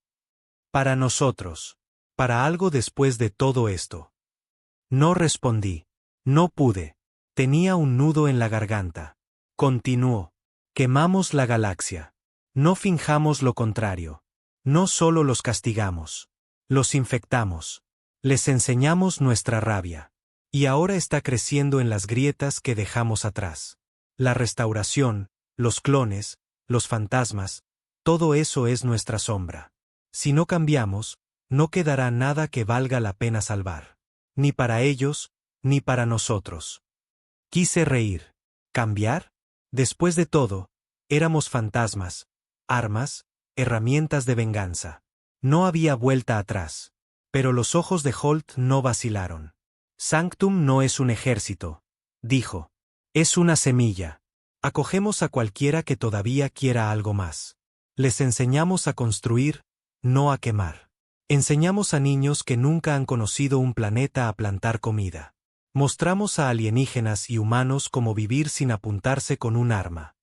Para nosotros. Para algo después de todo esto. No respondí. No pude. Tenía un nudo en la garganta. Continuó. Quemamos la galaxia. No finjamos lo contrario. No solo los castigamos. Los infectamos. Les enseñamos nuestra rabia. Y ahora está creciendo en las grietas que dejamos atrás. La restauración, los clones, los fantasmas, todo eso es nuestra sombra. Si no cambiamos, no quedará nada que valga la pena salvar. Ni para ellos, ni para nosotros. Quise reír. ¿Cambiar? Después de todo, éramos fantasmas, armas, herramientas de venganza. No había vuelta atrás. Pero los ojos de Holt no vacilaron. Sanctum no es un ejército, dijo. Es una semilla. Acogemos a cualquiera que todavía quiera algo más. Les enseñamos a construir, no a quemar. Enseñamos a niños que nunca han conocido un planeta a plantar comida. Mostramos a alienígenas y humanos cómo vivir sin apuntarse con un arma.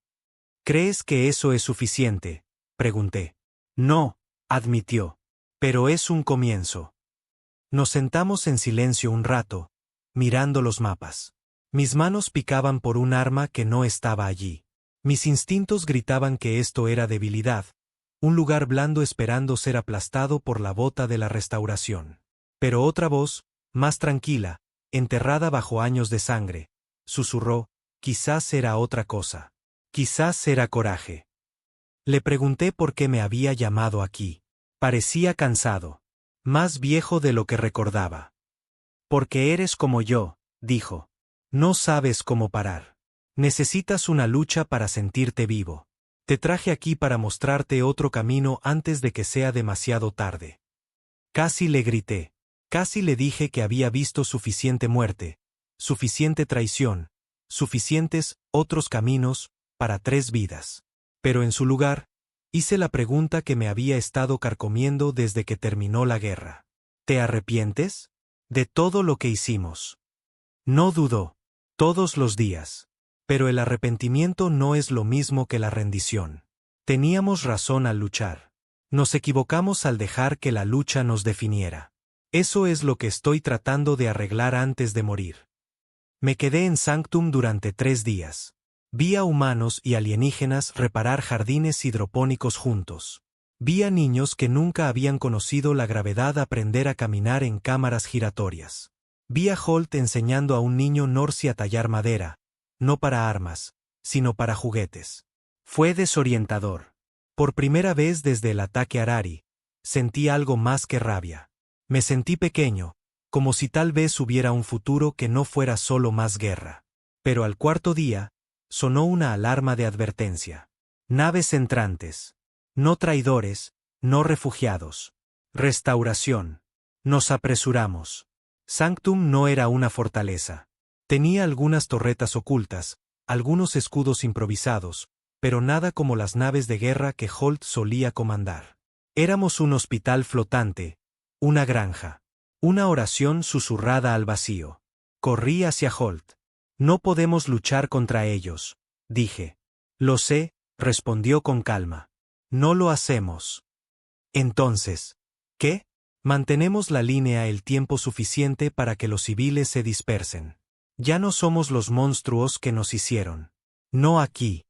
¿Crees que eso es suficiente?, pregunté. No, admitió. Pero es un comienzo. Nos sentamos en silencio un rato, mirando los mapas. Mis manos picaban por un arma que no estaba allí. Mis instintos gritaban que esto era debilidad, un lugar blando esperando ser aplastado por la bota de la restauración. Pero otra voz, más tranquila, enterrada bajo años de sangre, susurró, quizás era otra cosa. Quizás era coraje. Le pregunté por qué me había llamado aquí. Parecía cansado. Más viejo de lo que recordaba. Porque eres como yo, dijo. No sabes cómo parar. Necesitas una lucha para sentirte vivo. Te traje aquí para mostrarte otro camino antes de que sea demasiado tarde. Casi le grité. Casi le dije que había visto suficiente muerte, suficiente traición, suficientes otros caminos, para 3 vidas. Pero en su lugar, hice la pregunta que me había estado carcomiendo desde que terminó la guerra. ¿Te arrepientes? De todo lo que hicimos. No dudó. Todos los días. Pero el arrepentimiento no es lo mismo que la rendición. Teníamos razón al luchar. Nos equivocamos al dejar que la lucha nos definiera. Eso es lo que estoy tratando de arreglar antes de morir. Me quedé en Sanctum durante 3 días. Vi a humanos y alienígenas reparar jardines hidropónicos juntos. Vi a niños que nunca habían conocido la gravedad aprender a caminar en cámaras giratorias. Vi a Holt enseñando a un niño Norsi a tallar madera, no para armas, sino para juguetes. Fue desorientador. Por primera vez desde el ataque Arari, sentí algo más que rabia. Me sentí pequeño, como si tal vez hubiera un futuro que no fuera solo más guerra. Pero al 4.º día, sonó una alarma de advertencia. Naves entrantes. No traidores, no refugiados. Restauración. Nos apresuramos. Sanctum no era una fortaleza. Tenía algunas torretas ocultas, algunos escudos improvisados, pero nada como las naves de guerra que Holt solía comandar. Éramos un hospital flotante, una granja. Una oración susurrada al vacío. Corrí hacia Holt. No podemos luchar contra ellos, dije. Lo sé, respondió con calma. No lo hacemos. Entonces, ¿qué? Mantenemos la línea el tiempo suficiente para que los civiles se dispersen. Ya no somos los monstruos que nos hicieron. No aquí.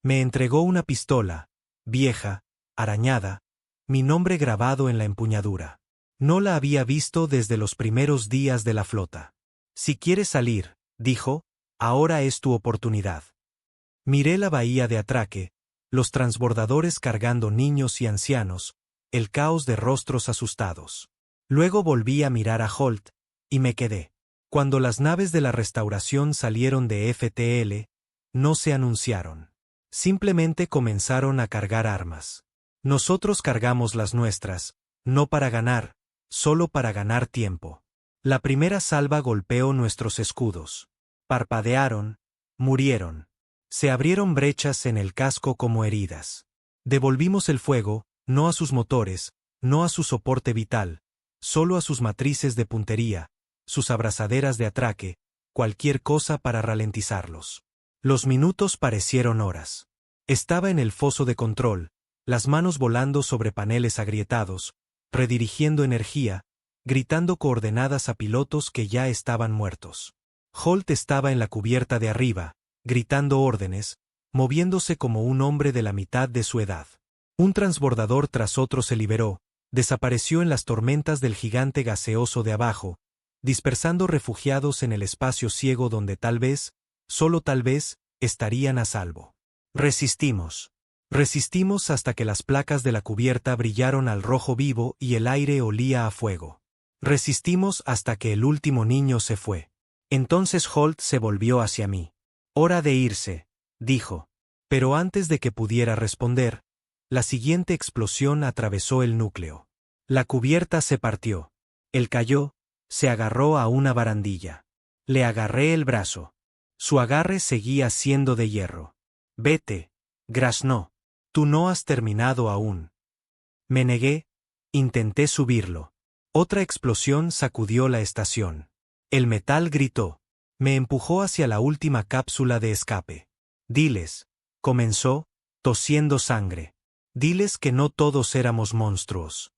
Me entregó una pistola, vieja, arañada, mi nombre grabado en la empuñadura. No la había visto desde los primeros días de la flota. Si quieres salir, dijo, ahora es tu oportunidad. Miré la bahía de atraque, los transbordadores cargando niños y ancianos, el caos de rostros asustados. Luego volví a mirar a Holt, y me quedé. Cuando las naves de la restauración salieron de FTL, no se anunciaron. Simplemente comenzaron a cargar armas. Nosotros cargamos las nuestras, no para ganar, solo para ganar tiempo. La primera salva golpeó nuestros escudos. Parpadearon, murieron. Se abrieron brechas en el casco como heridas. Devolvimos el fuego, no a sus motores, no a su soporte vital, solo a sus matrices de puntería, sus abrazaderas de atraque, cualquier cosa para ralentizarlos. Los minutos parecieron horas. Estaba en el foso de control, las manos volando sobre paneles agrietados, redirigiendo energía, gritando coordenadas a pilotos que ya estaban muertos. Holt estaba en la cubierta de arriba, gritando órdenes, moviéndose como un hombre de la mitad de su edad. Un transbordador tras otro se liberó, desapareció en las tormentas del gigante gaseoso de abajo, dispersando refugiados en el espacio ciego donde tal vez, solo tal vez, estarían a salvo. Resistimos. Resistimos hasta que las placas de la cubierta brillaron al rojo vivo y el aire olía a fuego. Resistimos hasta que el último niño se fue. Entonces Holt se volvió hacia mí. «Hora de irse», dijo. Pero antes de que pudiera responder, la siguiente explosión atravesó el núcleo. La cubierta se partió. Él cayó, se agarró a una barandilla. Le agarré el brazo. Su agarre seguía siendo de hierro. «Vete», graznó. «Tú no has terminado aún». Me negué, intenté subirlo. Otra explosión sacudió la estación. El metal gritó. Me empujó hacia la última cápsula de escape. «Diles», comenzó, tosiendo sangre. «Diles que no todos éramos monstruos».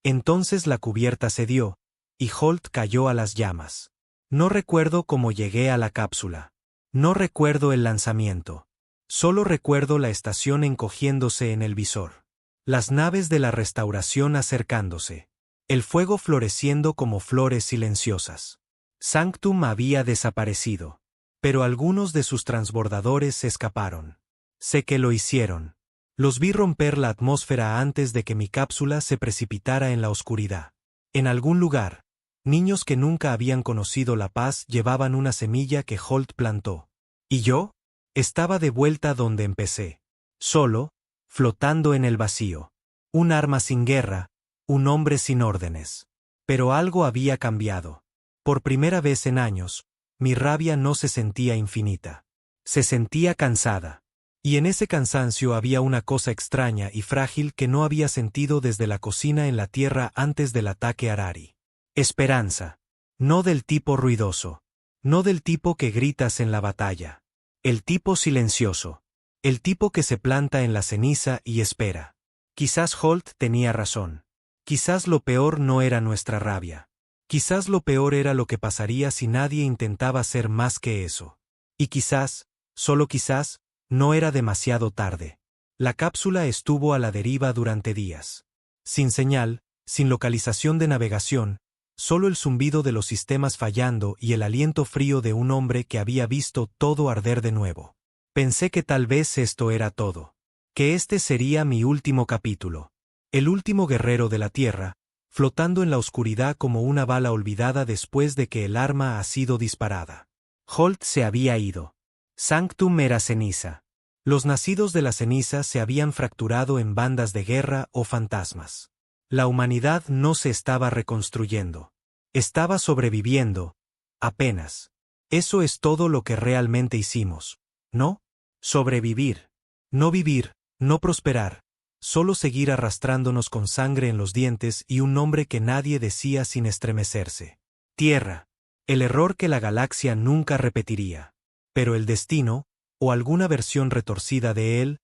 Entonces la cubierta cedió, y Holt cayó a las llamas. No recuerdo cómo llegué a la cápsula. No recuerdo el lanzamiento. Solo recuerdo la estación encogiéndose en el visor. Las naves de la restauración acercándose. El fuego floreciendo como flores silenciosas. Sanctum había desaparecido. Pero algunos de sus transbordadores se escaparon. Sé que lo hicieron. Los vi romper la atmósfera antes de que mi cápsula se precipitara en la oscuridad. En algún lugar, niños que nunca habían conocido la paz llevaban una semilla que Holt plantó. ¿Y yo? Estaba de vuelta donde empecé. Solo, flotando en el vacío. Un arma sin guerra, un hombre sin órdenes. Pero algo había cambiado. Por primera vez en años, mi rabia no se sentía infinita. Se sentía cansada. Y en ese cansancio había una cosa extraña y frágil que no había sentido desde la cocina en la tierra antes del ataque Harari. Esperanza. No del tipo ruidoso. No del tipo que gritas en la batalla. El tipo silencioso. El tipo que se planta en la ceniza y espera. Quizás Holt tenía razón. Quizás lo peor no era nuestra rabia. Quizás lo peor era lo que pasaría si nadie intentaba ser más que eso. Y quizás, solo quizás, no era demasiado tarde. La cápsula estuvo a la deriva durante días. Sin señal, sin localización de navegación, solo el zumbido de los sistemas fallando y el aliento frío de un hombre que había visto todo arder de nuevo. Pensé que tal vez esto era todo. Que este sería mi último capítulo. El último guerrero de la Tierra, flotando en la oscuridad como una bala olvidada después de que el arma ha sido disparada. Holt se había ido. Sanctum era ceniza. Los nacidos de la ceniza se habían fracturado en bandas de guerra o fantasmas. La humanidad no se estaba reconstruyendo. Estaba sobreviviendo, apenas. Eso es todo lo que realmente hicimos, ¿no? Sobrevivir. No vivir, no prosperar. Solo seguir arrastrándonos con sangre en los dientes y un nombre que nadie decía sin estremecerse. Tierra. El error que la galaxia nunca repetiría. Pero el destino, o alguna versión retorcida de él,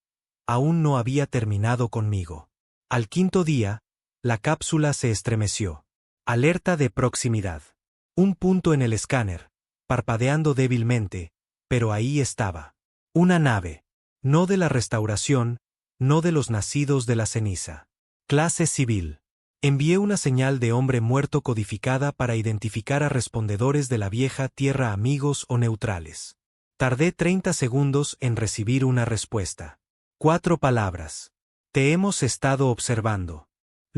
aún no había terminado conmigo. Al quinto día, la cápsula se estremeció. Alerta de proximidad. Un punto en el escáner, parpadeando débilmente, pero ahí estaba. Una nave. No de la restauración, no de los nacidos de la ceniza. Clase civil. Envié una señal de hombre muerto codificada para identificar a respondedores de la vieja tierra, amigos o neutrales. Tardé 30 segundos en recibir una respuesta. 4 palabras. Te hemos estado observando.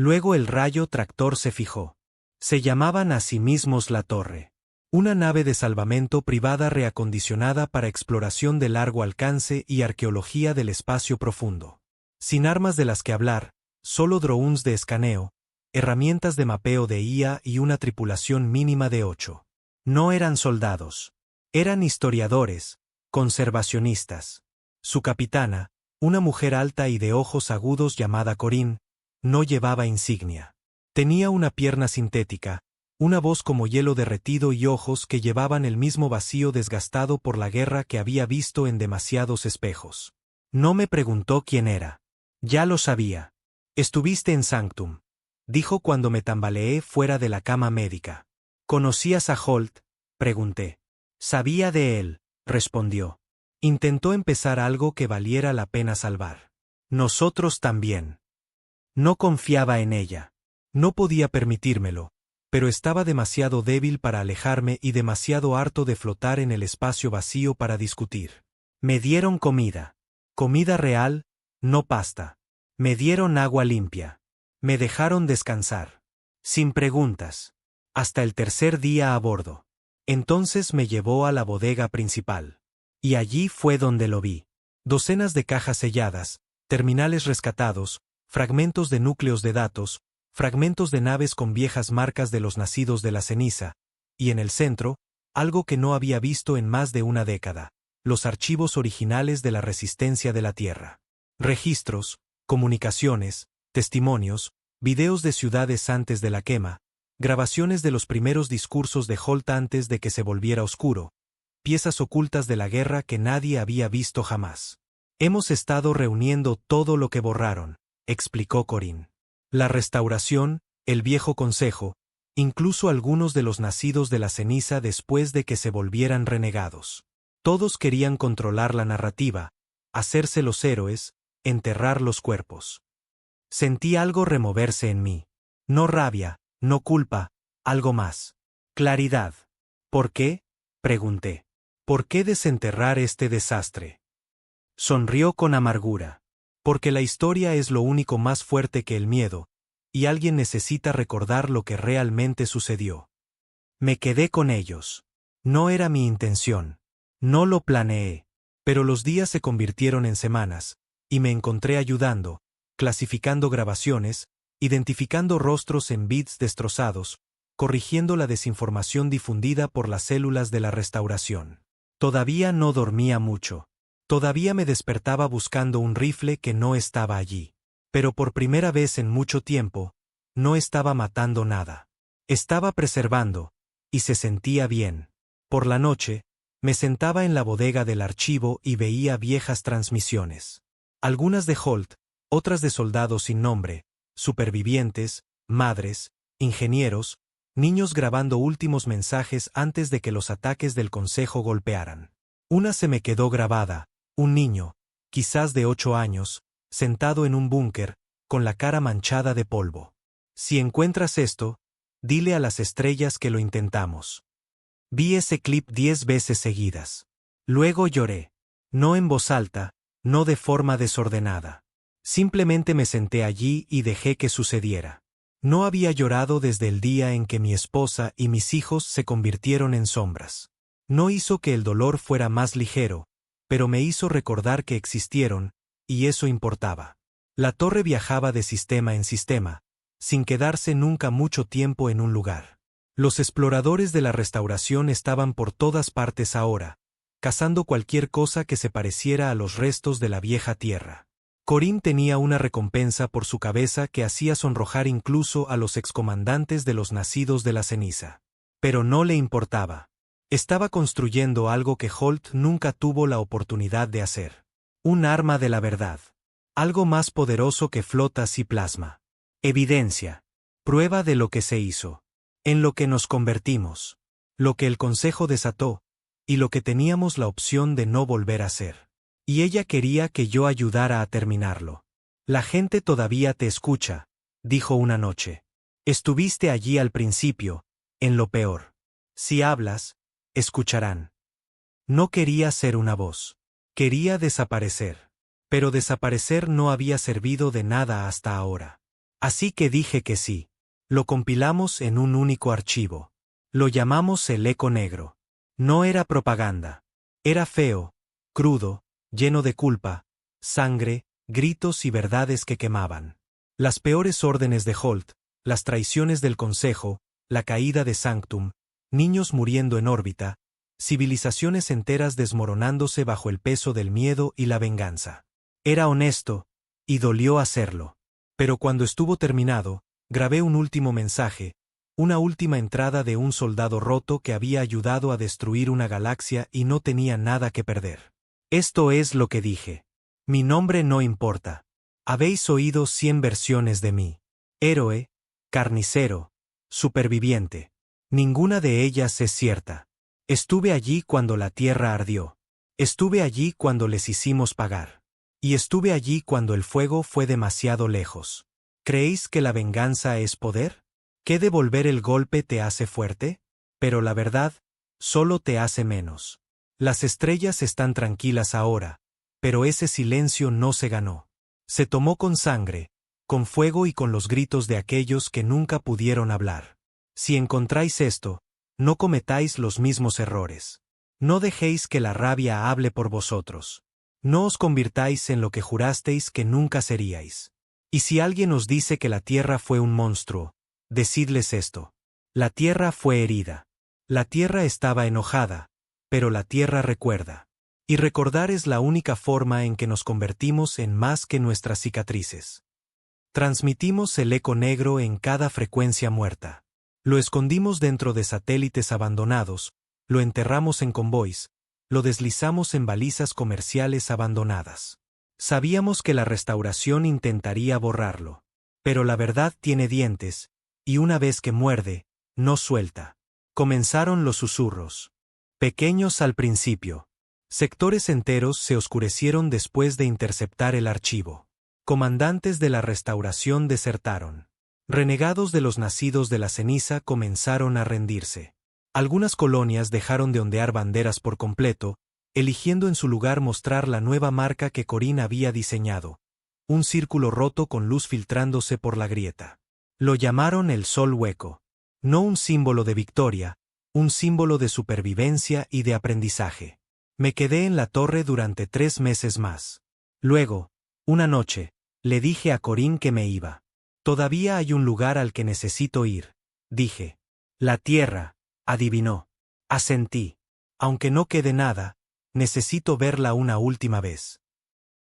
Luego el rayo tractor se fijó. Se llamaban a sí mismos La Torre. Una nave de salvamento privada reacondicionada para exploración de largo alcance y arqueología del espacio profundo. Sin armas de las que hablar, solo drones de escaneo, herramientas de mapeo de IA y una tripulación mínima de 8. No eran soldados. Eran historiadores, conservacionistas. Su capitana, una mujer alta y de ojos agudos llamada Corinne, no llevaba insignia. Tenía una pierna sintética, una voz como hielo derretido y ojos que llevaban el mismo vacío desgastado por la guerra que había visto en demasiados espejos. No me preguntó quién era. Ya lo sabía. Estuviste en Sanctum, dijo cuando me tambaleé fuera de la cama médica. ¿Conocías a Holt?, pregunté. Sabía de él, respondió. Intentó empezar algo que valiera la pena salvar. Nosotros también. No confiaba en ella. No podía permitírmelo, pero estaba demasiado débil para alejarme y demasiado harto de flotar en el espacio vacío para discutir. Me dieron comida. Comida real, no pasta. Me dieron agua limpia. Me dejaron descansar. Sin preguntas. Hasta el tercer día a bordo. Entonces me llevó a la bodega principal. Y allí fue donde lo vi. Docenas de cajas selladas, terminales rescatados, fragmentos de núcleos de datos, fragmentos de naves con viejas marcas de los nacidos de la ceniza, y en el centro, algo que no había visto en más de una década, los archivos originales de la resistencia de la Tierra. Registros, comunicaciones, testimonios, videos de ciudades antes de la quema, grabaciones de los primeros discursos de Holt antes de que se volviera oscuro, piezas ocultas de la guerra que nadie había visto jamás. Hemos estado reuniendo todo lo que borraron, explicó Corinne. La restauración, el viejo consejo, incluso algunos de los nacidos de la ceniza después de que se volvieran renegados. Todos querían controlar la narrativa, hacerse los héroes, enterrar los cuerpos. Sentí algo removerse en mí. No rabia, no culpa, algo más. Claridad. ¿Por qué?, pregunté. ¿Por qué desenterrar este desastre? Sonrió con amargura. Porque la historia es lo único más fuerte que el miedo, y alguien necesita recordar lo que realmente sucedió. Me quedé con ellos. No era mi intención. No lo planeé. Pero los días se convirtieron en semanas, y me encontré ayudando, clasificando grabaciones, identificando rostros en bits destrozados, corrigiendo la desinformación difundida por las células de la restauración. Todavía no dormía mucho. Todavía me despertaba buscando un rifle que no estaba allí. Pero por primera vez en mucho tiempo, no estaba matando nada. Estaba preservando, y se sentía bien. Por la noche, me sentaba en la bodega del archivo y veía viejas transmisiones. Algunas de Holt, otras de soldados sin nombre, supervivientes, madres, ingenieros, niños grabando últimos mensajes antes de que los ataques del consejo golpearan. Una se me quedó grabada, un niño, quizás de 8 años, sentado en un búnker, con la cara manchada de polvo. Si encuentras esto, dile a las estrellas que lo intentamos. Vi ese clip 10 veces seguidas. Luego lloré. No en voz alta, no de forma desordenada. Simplemente me senté allí y dejé que sucediera. No había llorado desde el día en que mi esposa y mis hijos se convirtieron en sombras. No hizo que el dolor fuera más ligero, pero me hizo recordar que existieron, y eso importaba. La torre viajaba de sistema en sistema, sin quedarse nunca mucho tiempo en un lugar. Los exploradores de la restauración estaban por todas partes ahora, cazando cualquier cosa que se pareciera a los restos de la vieja tierra. Corinne tenía una recompensa por su cabeza que hacía sonrojar incluso a los excomandantes de los nacidos de la ceniza. Pero no le importaba. Estaba construyendo algo que Holt nunca tuvo la oportunidad de hacer. Un arma de la verdad. Algo más poderoso que flotas y plasma. Evidencia. Prueba de lo que se hizo. En lo que nos convertimos. Lo que el consejo desató. Y lo que teníamos la opción de no volver a hacer. Y ella quería que yo ayudara a terminarlo. La gente todavía te escucha, dijo una noche. Estuviste allí al principio, en lo peor. Si hablas, escucharán. No quería ser una voz. Quería desaparecer. Pero desaparecer no había servido de nada hasta ahora. Así que dije que sí. Lo compilamos en un único archivo. Lo llamamos el eco negro. No era propaganda. Era feo, crudo, lleno de culpa, sangre, gritos y verdades que quemaban. Las peores órdenes de Holt, las traiciones del Consejo, la caída de Sanctum, niños muriendo en órbita, civilizaciones enteras desmoronándose bajo el peso del miedo y la venganza. Era honesto, y dolió hacerlo. Pero cuando estuvo terminado, grabé un último mensaje, una última entrada de un soldado roto que había ayudado a destruir una galaxia y no tenía nada que perder. Esto es lo que dije. Mi nombre no importa. Habéis oído 100 versiones de mí. Héroe, carnicero, superviviente. Ninguna de ellas es cierta. Estuve allí cuando la tierra ardió. Estuve allí cuando les hicimos pagar. Y estuve allí cuando el fuego fue demasiado lejos. ¿Creéis que la venganza es poder? ¿Que devolver el golpe te hace fuerte? Pero la verdad, solo te hace menos. Las estrellas están tranquilas ahora, pero ese silencio no se ganó. Se tomó con sangre, con fuego y con los gritos de aquellos que nunca pudieron hablar. Si encontráis esto, no cometáis los mismos errores. No dejéis que la rabia hable por vosotros. No os convirtáis en lo que jurasteis que nunca seríais. Y si alguien os dice que la tierra fue un monstruo, decidles esto. La tierra fue herida. La tierra estaba enojada, pero la tierra recuerda. Y recordar es la única forma en que nos convertimos en más que nuestras cicatrices. Transmitimos el eco negro en cada frecuencia muerta. Lo escondimos dentro de satélites abandonados, lo enterramos en convoys, lo deslizamos en balizas comerciales abandonadas. Sabíamos que la restauración intentaría borrarlo. Pero la verdad tiene dientes, y una vez que muerde, no suelta. Comenzaron los susurros. Pequeños al principio. Sectores enteros se oscurecieron después de interceptar el archivo. Comandantes de la restauración desertaron. Renegados de los nacidos de la ceniza comenzaron a rendirse. Algunas colonias dejaron de ondear banderas por completo, eligiendo en su lugar mostrar la nueva marca que Corinne había diseñado. Un círculo roto con luz filtrándose por la grieta. Lo llamaron el sol hueco. No un símbolo de victoria, un símbolo de supervivencia y de aprendizaje. Me quedé en la torre durante 3 meses más. Luego, una noche, le dije a Corinne que me iba. Todavía hay un lugar al que necesito ir, dije. La tierra, adivinó. Asentí. Aunque no quede nada, necesito verla una última vez.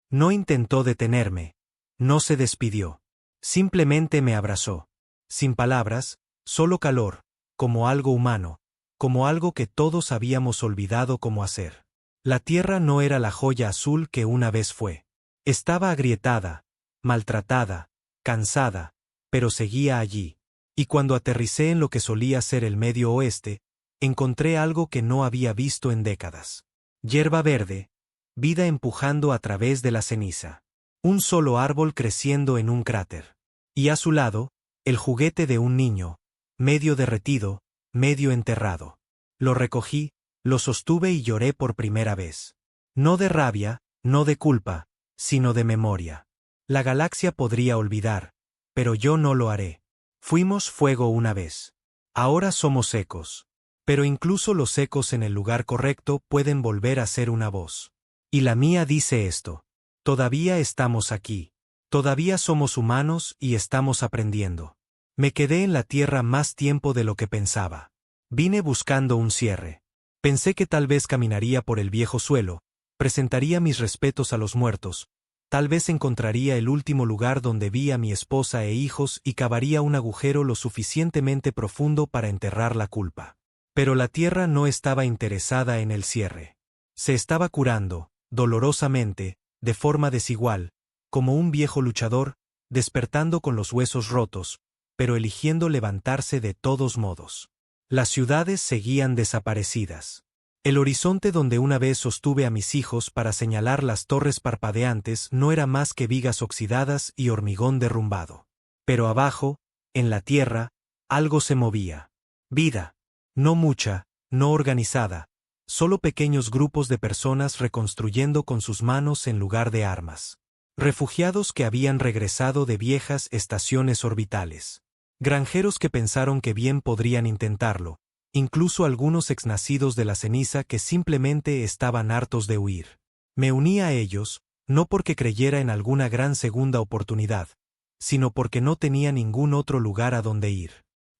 No intentó detenerme. No se despidió. Simplemente me abrazó. Sin palabras, solo calor, como algo humano, como algo que todos habíamos olvidado cómo hacer. La tierra no era la joya azul que una vez fue. Estaba agrietada, maltratada, cansada, pero seguía allí. Y cuando aterricé en lo que solía ser el Medio Oeste, encontré algo que no había visto en décadas. Hierba verde, vida empujando a través de la ceniza. Un solo árbol creciendo en un cráter. Y a su lado, el juguete de un niño, medio derretido, medio enterrado. Lo recogí, lo sostuve y lloré por primera vez. No de rabia, no de culpa, sino de memoria. La galaxia podría olvidar, pero yo no lo haré. Fuimos fuego una vez. Ahora somos ecos. Pero incluso los ecos en el lugar correcto pueden volver a ser una voz. Y la mía dice esto. Todavía estamos aquí. Todavía somos humanos y estamos aprendiendo. Me quedé en la tierra más tiempo de lo que pensaba. Vine buscando un cierre. Pensé que tal vez caminaría por el viejo suelo, presentaría mis respetos a los muertos, tal vez encontraría el último lugar donde vi a mi esposa e hijos y cavaría un agujero lo suficientemente profundo para enterrar la culpa. Pero la tierra no estaba interesada en el cierre. Se estaba curando, dolorosamente, de forma desigual, como un viejo luchador, despertando con los huesos rotos, pero eligiendo levantarse de todos modos. Las ciudades seguían desaparecidas. El horizonte donde una vez sostuve a mis hijos para señalar las torres parpadeantes no era más que vigas oxidadas y hormigón derrumbado. Pero abajo, en la tierra, algo se movía. Vida. No mucha, no organizada, solo pequeños grupos de personas reconstruyendo con sus manos en lugar de armas. Refugiados que habían regresado de viejas estaciones orbitales. Granjeros que pensaron que bien podrían intentarlo, incluso algunos exnacidos de la ceniza que simplemente estaban hartos de huir. Me uní a ellos, no porque creyera en alguna gran segunda oportunidad, sino porque no tenía ningún otro lugar a donde ir.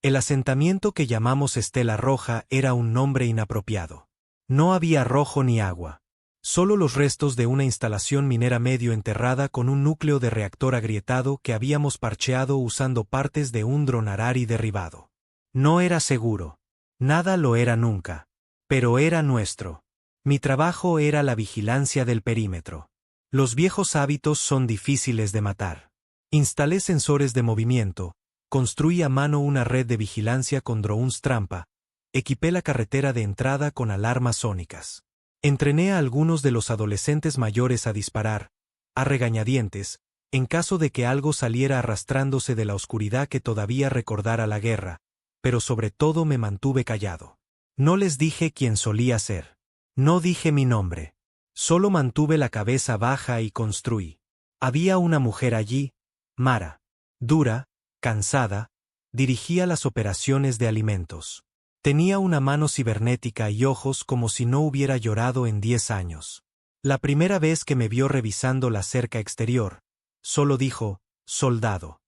El asentamiento que llamamos Estela Roja era un nombre inapropiado. No había rojo ni agua. Solo los restos de una instalación minera medio enterrada con un núcleo de reactor agrietado que habíamos parcheado usando partes de un dron Harari derribado. No era seguro. Nada lo era nunca. Pero era nuestro. Mi trabajo era la vigilancia del perímetro. Los viejos hábitos son difíciles de matar. Instalé sensores de movimiento, construí a mano una red de vigilancia con drones trampa, equipé la carretera de entrada con alarmas sónicas. Entrené a algunos de los adolescentes mayores a disparar, a regañadientes, en caso de que algo saliera arrastrándose de la oscuridad que todavía recordara la guerra, pero sobre todo me mantuve callado. No les dije quién solía ser. No dije mi nombre. Solo mantuve la cabeza baja y construí. Había una mujer allí, Mara. Dura, cansada, dirigía las operaciones de alimentos. Tenía una mano cibernética y ojos como si no hubiera llorado en 10 años. La primera vez que me vio revisando la cerca exterior, solo dijo, soldado.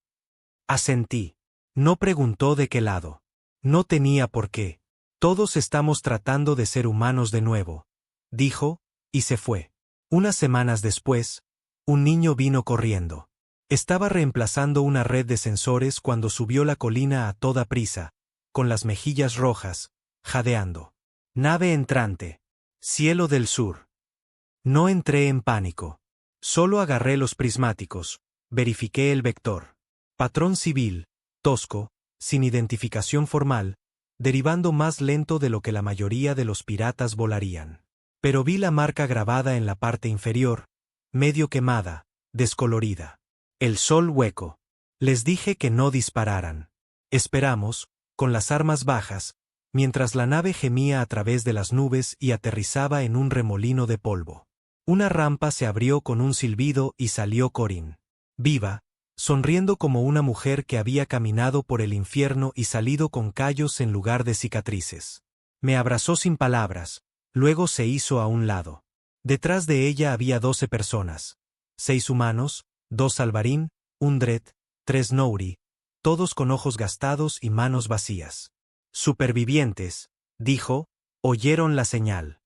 Asentí. No preguntó de qué lado. No tenía por qué. Todos estamos tratando de ser humanos de nuevo, dijo, y se fue. Unas semanas después, un niño vino corriendo. Estaba reemplazando una red de sensores cuando subió la colina a toda prisa, con las mejillas rojas, jadeando. Nave entrante. Cielo del sur. No entré en pánico. Solo agarré los prismáticos, verifiqué el vector. Patrón civil, tosco, sin identificación formal, derivando más lento de lo que la mayoría de los piratas volarían. Pero vi la marca grabada en la parte inferior, medio quemada, descolorida. El sol hueco. Les dije que no dispararan. Esperamos, con las armas bajas, mientras la nave gemía a través de las nubes y aterrizaba en un remolino de polvo. Una rampa se abrió con un silbido y salió Corinne. Viva, sonriendo como una mujer que había caminado por el infierno y salido con callos en lugar de cicatrices. Me abrazó sin palabras, luego se hizo a un lado. Detrás de ella había 12 personas. 6 humanos, 2 Alvarín, un Dredd, 3 Nouri, todos con ojos gastados y manos vacías. Supervivientes, dijo, oyeron la señal.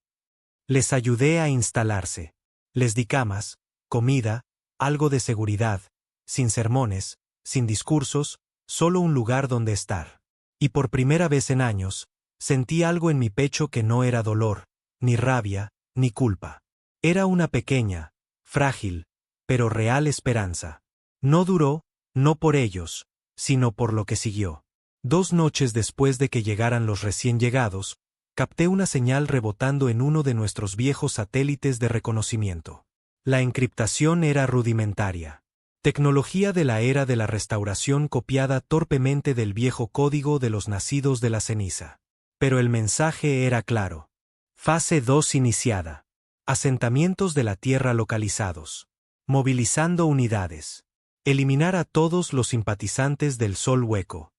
Les ayudé a instalarse. Les di camas, comida, algo de seguridad, sin sermones, sin discursos, solo un lugar donde estar. Y por primera vez en años, sentí algo en mi pecho que no era dolor, ni rabia, ni culpa. Era una pequeña, frágil, pero real esperanza. No duró, no por ellos, sino por lo que siguió. 2 noches después de que llegaran los recién llegados, capté una señal rebotando en uno de nuestros viejos satélites de reconocimiento. La encriptación era rudimentaria. Tecnología de la era de la restauración copiada torpemente del viejo código de los nacidos de la ceniza. Pero el mensaje era claro. Fase 2 iniciada. Asentamientos de la Tierra localizados. Movilizando unidades. Eliminar a todos los simpatizantes del Sol Hueco.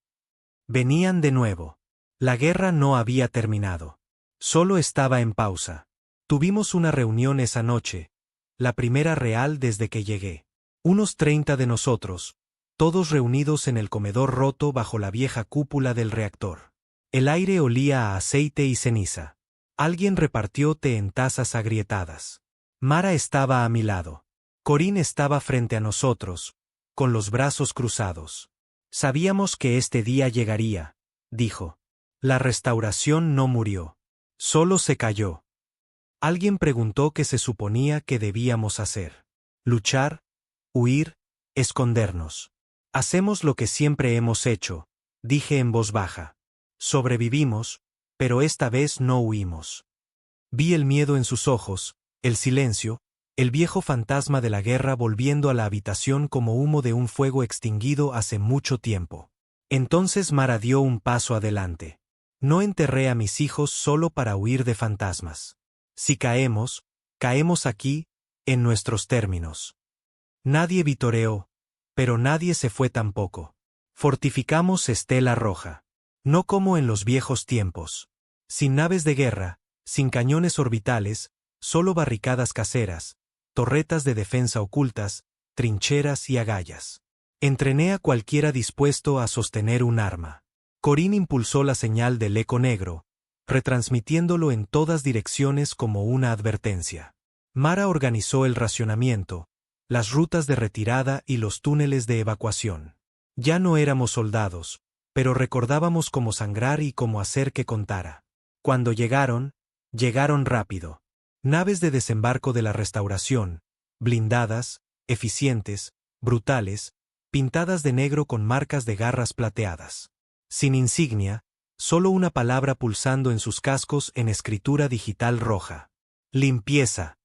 Venían de nuevo. La guerra no había terminado. Solo estaba en pausa. Tuvimos una reunión esa noche, la primera real desde que llegué. Unos 30 de nosotros, todos reunidos en el comedor roto bajo la vieja cúpula del reactor. El aire olía a aceite y ceniza. Alguien repartió té en tazas agrietadas. Mara estaba a mi lado. Corinne estaba frente a nosotros, con los brazos cruzados. Sabíamos que este día llegaría, dijo. La restauración no murió. Solo se cayó. Alguien preguntó qué se suponía que debíamos hacer. Luchar, huir, Escondernos. Hacemos lo que siempre hemos hecho, dije en voz baja. Sobrevivimos, pero esta vez no huimos. Vi el miedo en sus ojos, el silencio, el viejo fantasma de la guerra volviendo a la habitación como humo de un fuego extinguido hace mucho tiempo. Entonces Mara dio un paso adelante. No enterré a mis hijos solo para huir de fantasmas. Si caemos, caemos aquí, en nuestros términos. Nadie vitoreó, pero nadie se fue tampoco. Fortificamos Estela Roja. No como en los viejos tiempos. Sin naves de guerra, sin cañones orbitales, solo barricadas caseras, torretas de defensa ocultas, trincheras y agallas. Entrené a cualquiera dispuesto a sostener un arma. Corín impulsó la señal del eco negro, retransmitiéndolo en todas direcciones como una advertencia. Mara organizó el racionamiento, las rutas de retirada y los túneles de evacuación. Ya no éramos soldados, pero recordábamos cómo sangrar y cómo hacer que contara. Cuando llegaron rápido. Naves de desembarco de la Restauración, blindadas, eficientes, brutales, pintadas de negro con marcas de garras plateadas. Sin insignia, solo una palabra pulsando en sus cascos en escritura digital roja. Limpieza.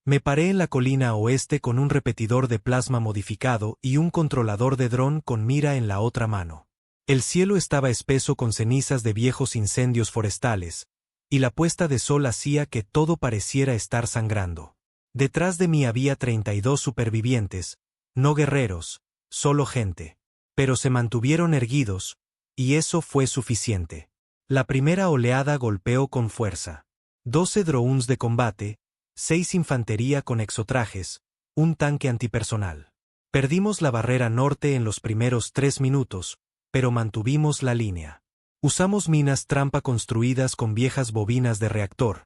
Me paré en la colina oeste con un repetidor de plasma modificado y un controlador de dron con mira en la otra mano. El cielo estaba espeso con cenizas de viejos incendios forestales, y la puesta de sol hacía que todo pareciera estar sangrando. Detrás de mí había 32 supervivientes, no guerreros, solo gente. Pero se mantuvieron erguidos, y eso fue suficiente. La primera oleada golpeó con fuerza. 12 drones de combate, 6 infantería con exotrajes, un tanque antipersonal. Perdimos la barrera norte en los primeros 3 minutos, pero mantuvimos la línea. Usamos minas trampa construidas con viejas bobinas de reactor.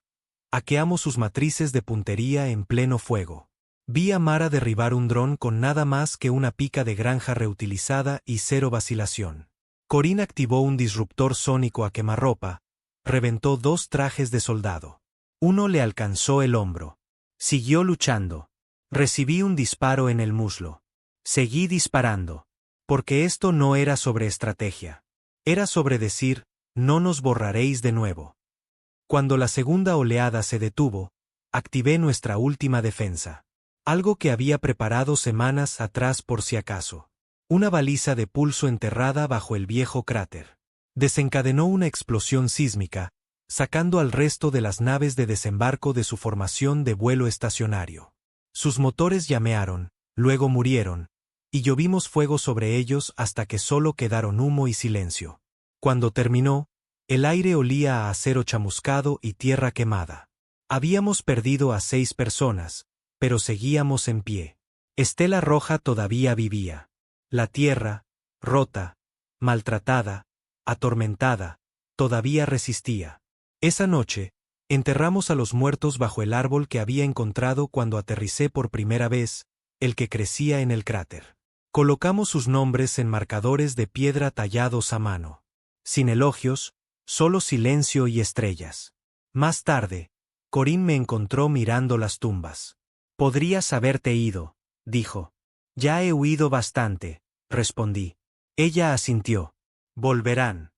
Hackeamos sus matrices de puntería en pleno fuego. Vi a Mara derribar un dron con nada más que una pica de granja reutilizada y cero vacilación. Corín activó un disruptor sónico a quemarropa, reventó 2 trajes de soldado. Uno le alcanzó el hombro. Siguió luchando. Recibí un disparo en el muslo. Seguí disparando. Porque esto no era sobre estrategia. Era sobre decir, no nos borraréis de nuevo. Cuando la segunda oleada se detuvo, activé nuestra última defensa. Algo que había preparado semanas atrás por si acaso. Una baliza de pulso enterrada bajo el viejo cráter. Desencadenó una explosión sísmica, sacando al resto de las naves de desembarco de su formación de vuelo estacionario. Sus motores llamearon, luego murieron, y llovimos fuego sobre ellos hasta que solo quedaron humo y silencio. Cuando terminó, el aire olía a acero chamuscado y tierra quemada. Habíamos perdido a 6 personas, pero seguíamos en pie. Estela Roja todavía vivía. La tierra, rota, maltratada, atormentada, todavía resistía. Esa noche, enterramos a los muertos bajo el árbol que había encontrado cuando aterricé por primera vez, el que crecía en el cráter. Colocamos sus nombres en marcadores de piedra tallados a mano. Sin elogios, solo silencio y estrellas. Más tarde, Corín me encontró mirando las tumbas. Podrías haberte ido, dijo. Ya he huido bastante, respondí. Ella asintió. Volverán.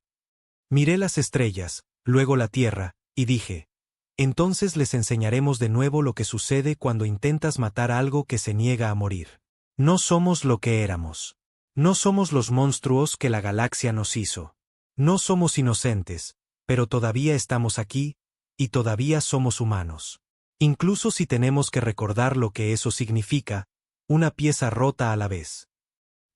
Miré las estrellas, luego la tierra, y dije, entonces les enseñaremos de nuevo lo que sucede cuando intentas matar algo que se niega a morir. No somos lo que éramos. No somos los monstruos que la galaxia nos hizo. No somos inocentes, pero todavía estamos aquí, y todavía somos humanos. Incluso si tenemos que recordar lo que eso significa, una pieza rota a la vez.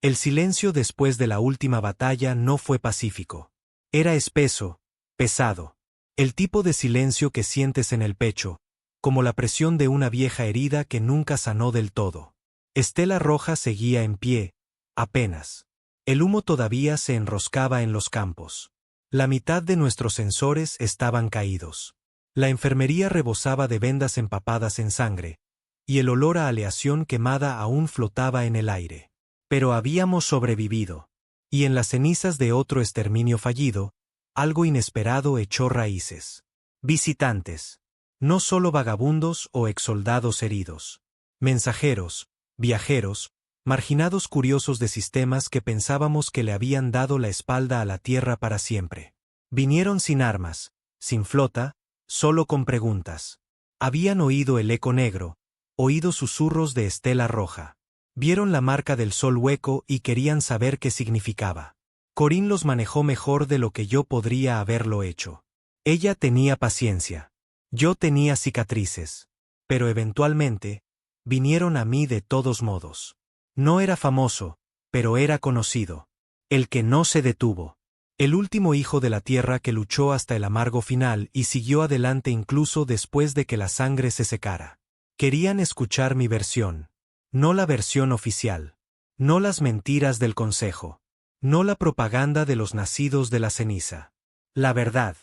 El silencio después de la última batalla no fue pacífico. Era espeso, pesado. El tipo de silencio que sientes en el pecho, como la presión de una vieja herida que nunca sanó del todo. Estela Roja seguía en pie, apenas. El humo todavía se enroscaba en los campos. La mitad de nuestros sensores estaban caídos. La enfermería rebosaba de vendas empapadas en sangre, y el olor a aleación quemada aún flotaba en el aire. Pero habíamos sobrevivido. Y en las cenizas de otro exterminio fallido, algo inesperado echó raíces. Visitantes. No solo vagabundos o exsoldados heridos. Mensajeros, viajeros, marginados curiosos de sistemas que pensábamos que le habían dado la espalda a la Tierra para siempre. Vinieron sin armas, sin flota, solo con preguntas. Habían oído el eco negro, oído susurros de estela roja. Vieron la marca del sol hueco y querían saber qué significaba. Corinne los manejó mejor de lo que yo podría haberlo hecho. Ella tenía paciencia. Yo tenía cicatrices. Pero eventualmente, vinieron a mí de todos modos. No era famoso, pero era conocido. El que no se detuvo. El último hijo de la tierra que luchó hasta el amargo final y siguió adelante incluso después de que la sangre se secara. Querían escuchar mi versión. No la versión oficial. No las mentiras del consejo. No la propaganda de los nacidos de la ceniza. La verdad.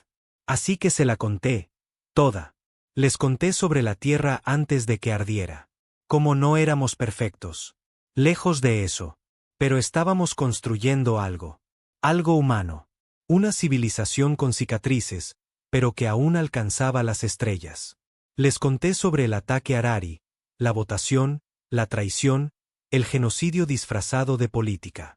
Así que se la conté. Toda. Les conté sobre la tierra antes de que ardiera. Como no éramos perfectos. Lejos de eso. Pero estábamos construyendo algo. Algo humano. Una civilización con cicatrices, pero que aún alcanzaba las estrellas. Les conté sobre el ataque Harari, la votación, la traición, el genocidio disfrazado de política.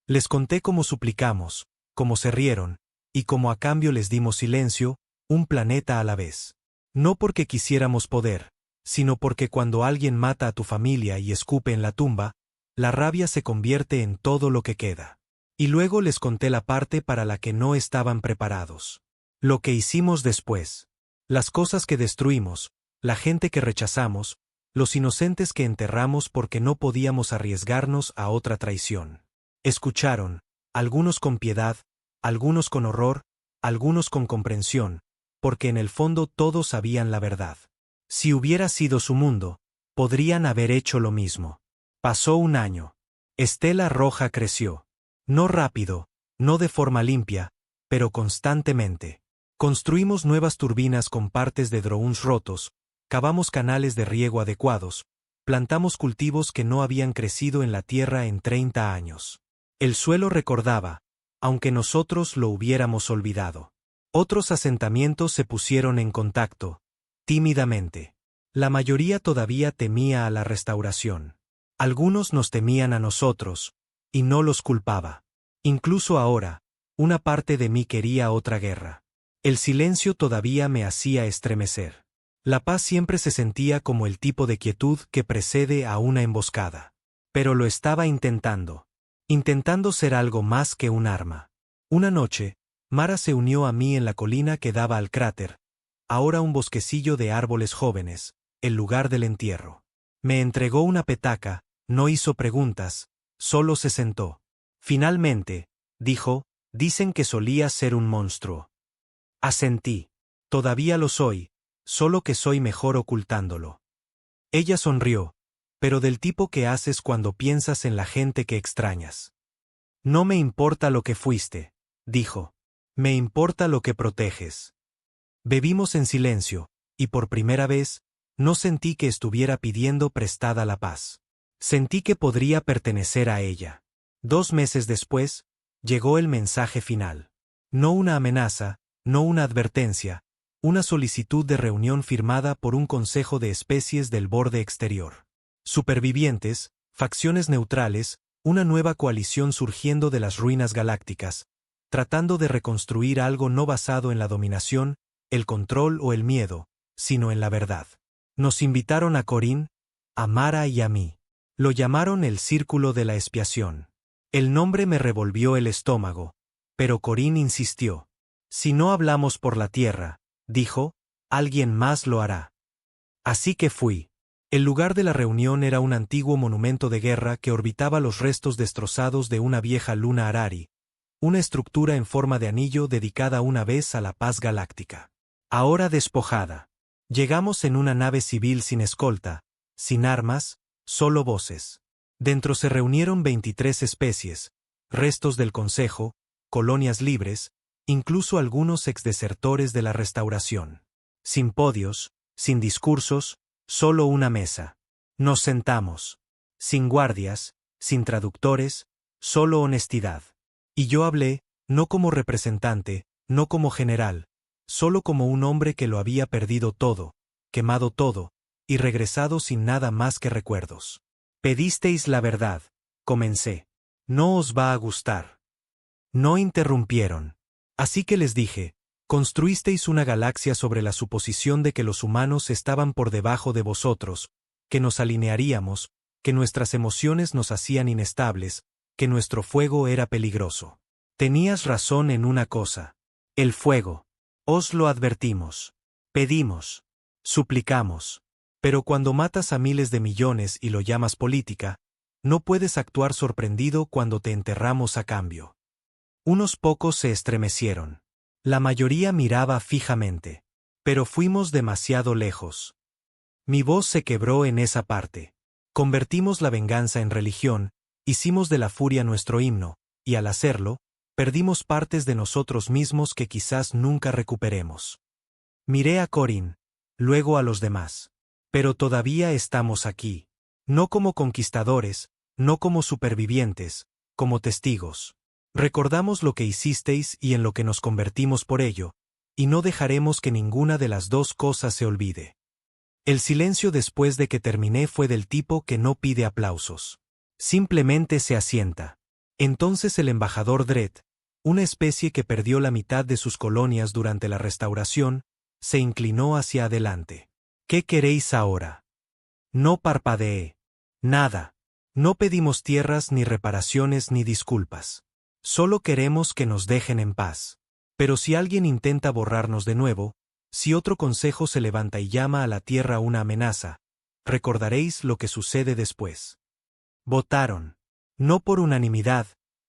Les conté cómo suplicamos, cómo se rieron, y cómo a cambio les dimos silencio, un planeta a la vez. No porque quisiéramos poder, sino porque cuando alguien mata a tu familia y escupe en la tumba, la rabia se convierte en todo lo que queda. Y luego les conté la parte para la que no estaban preparados. Lo que hicimos después. Las cosas que destruimos, la gente que rechazamos, los inocentes que enterramos porque no podíamos arriesgarnos a otra traición. Escucharon, algunos con piedad, algunos con horror, algunos con comprensión, porque en el fondo todos sabían la verdad. Si hubiera sido su mundo, podrían haber hecho lo mismo. Pasó un año. Estela Roja creció. No rápido, no de forma limpia, pero constantemente. Construimos nuevas turbinas con partes de drones rotos, cavamos canales de riego adecuados, plantamos cultivos que no habían crecido en la tierra en 30 años. El suelo recordaba, aunque nosotros lo hubiéramos olvidado. Otros asentamientos se pusieron en contacto, tímidamente. La mayoría todavía temía a la restauración. Algunos nos temían a nosotros, y no los culpaba. Incluso ahora, una parte de mí quería otra guerra. El silencio todavía me hacía estremecer. La paz siempre se sentía como el tipo de quietud que precede a una emboscada. Pero lo estaba intentando. Intentando ser algo más que un arma. Una noche, Mara se unió a mí en la colina que daba al cráter, ahora un bosquecillo de árboles jóvenes, el lugar del entierro. Me entregó una petaca, no hizo preguntas, solo se sentó. Finalmente, dijo, dicen que solía ser un monstruo. Asentí. Todavía lo soy, solo que soy mejor ocultándolo. Ella sonrió, pero del tipo que haces cuando piensas en la gente que extrañas. No me importa lo que fuiste, dijo. Me importa lo que proteges. Bebimos en silencio, y por primera vez, no sentí que estuviera pidiendo prestada la paz. Sentí que podría pertenecer a ella. 2 meses después, llegó el mensaje final. No una amenaza, no una advertencia, una solicitud de reunión firmada por un consejo de especies del borde exterior. Supervivientes, facciones neutrales, una nueva coalición surgiendo de las ruinas galácticas, tratando de reconstruir algo no basado en la dominación, el control o el miedo, sino en la verdad. Nos invitaron a Corinne, a Mara y a mí. Lo llamaron el Círculo de la Expiación. El nombre me revolvió el estómago, pero Corinne insistió. Si no hablamos por la tierra, dijo, alguien más lo hará. Así que fui. El lugar de la reunión era un antiguo monumento de guerra que orbitaba los restos destrozados de una vieja luna Harari, una estructura en forma de anillo dedicada una vez a la paz galáctica. Ahora despojada. Llegamos en una nave civil sin escolta, sin armas, solo voces. Dentro se reunieron 23 especies, restos del Consejo, colonias libres, incluso algunos exdesertores de la restauración. Sin podios, sin discursos, solo una mesa. Nos sentamos. Sin guardias, sin traductores, solo honestidad. Y yo hablé, no como representante, no como general, solo como un hombre que lo había perdido todo, quemado todo, y regresado sin nada más que recuerdos. Pedisteis la verdad, comencé. No os va a gustar. No interrumpieron. Así que les dije, construisteis una galaxia sobre la suposición de que los humanos estaban por debajo de vosotros, que nos alinearíamos, que nuestras emociones nos hacían inestables, que nuestro fuego era peligroso. Tenías razón en una cosa. El fuego. Os lo advertimos. Pedimos. Suplicamos. Pero cuando matas a miles de millones y lo llamas política, no puedes actuar sorprendido cuando te enterramos a cambio. Unos pocos se estremecieron. La mayoría miraba fijamente. Pero fuimos demasiado lejos. Mi voz se quebró en esa parte. Convertimos la venganza en religión, hicimos de la furia nuestro himno, y al hacerlo, perdimos partes de nosotros mismos que quizás nunca recuperemos. Miré a Corin, luego a los demás. Pero todavía estamos aquí. No como conquistadores, no como supervivientes, como testigos. Recordamos lo que hicisteis y en lo que nos convertimos por ello, y no dejaremos que ninguna de las dos cosas se olvide. El silencio después de que terminé fue del tipo que no pide aplausos. Simplemente se asienta. Entonces el embajador Dredd, una especie que perdió la mitad de sus colonias durante la restauración, se inclinó hacia adelante. ¿Qué queréis ahora? No parpadeé. Nada. No pedimos tierras ni reparaciones ni disculpas. Solo queremos que nos dejen en paz. Pero si alguien intenta borrarnos de nuevo, si otro consejo se levanta y llama a la tierra una amenaza, recordaréis lo que sucede después. Votaron. No por unanimidad,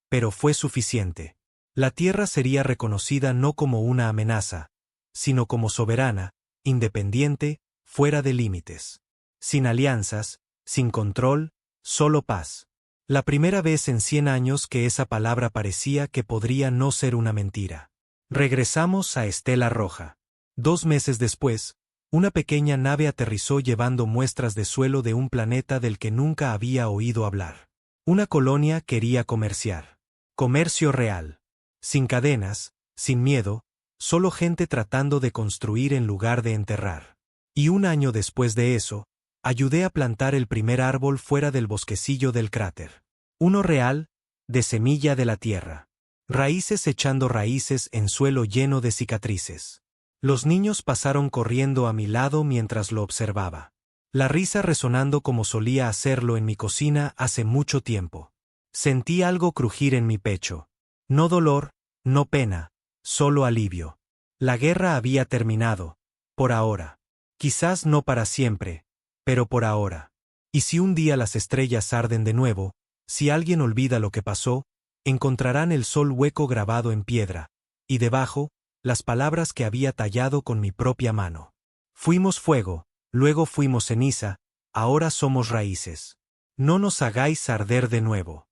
pero fue suficiente. La tierra sería reconocida no como una amenaza, sino como soberana, independiente, fuera de límites. Sin alianzas, sin control, solo paz. La primera vez en 100 años que esa palabra parecía que podría no ser una mentira. Regresamos a Estela Roja. 2 meses después, una pequeña nave aterrizó llevando muestras de suelo de un planeta del que nunca había oído hablar. Una colonia quería comerciar. Comercio real. Sin cadenas, sin miedo, solo gente tratando de construir en lugar de enterrar. Y 1 año después de eso, ayudé a plantar el primer árbol fuera del bosquecillo del cráter. Uno real, de semilla de la tierra. Raíces echando raíces en suelo lleno de cicatrices. Los niños pasaron corriendo a mi lado mientras lo observaba. La risa resonando como solía hacerlo en mi cocina hace mucho tiempo. Sentí algo crujir en mi pecho. No dolor, no pena, solo alivio. La guerra había terminado, por ahora. Quizás no para siempre, pero por ahora. Y si un día las estrellas arden de nuevo, si alguien olvida lo que pasó, encontrarán el sol hueco grabado en piedra, y debajo, las palabras que había tallado con mi propia mano. Fuimos fuego, luego fuimos ceniza, ahora somos raíces. No nos hagáis arder de nuevo.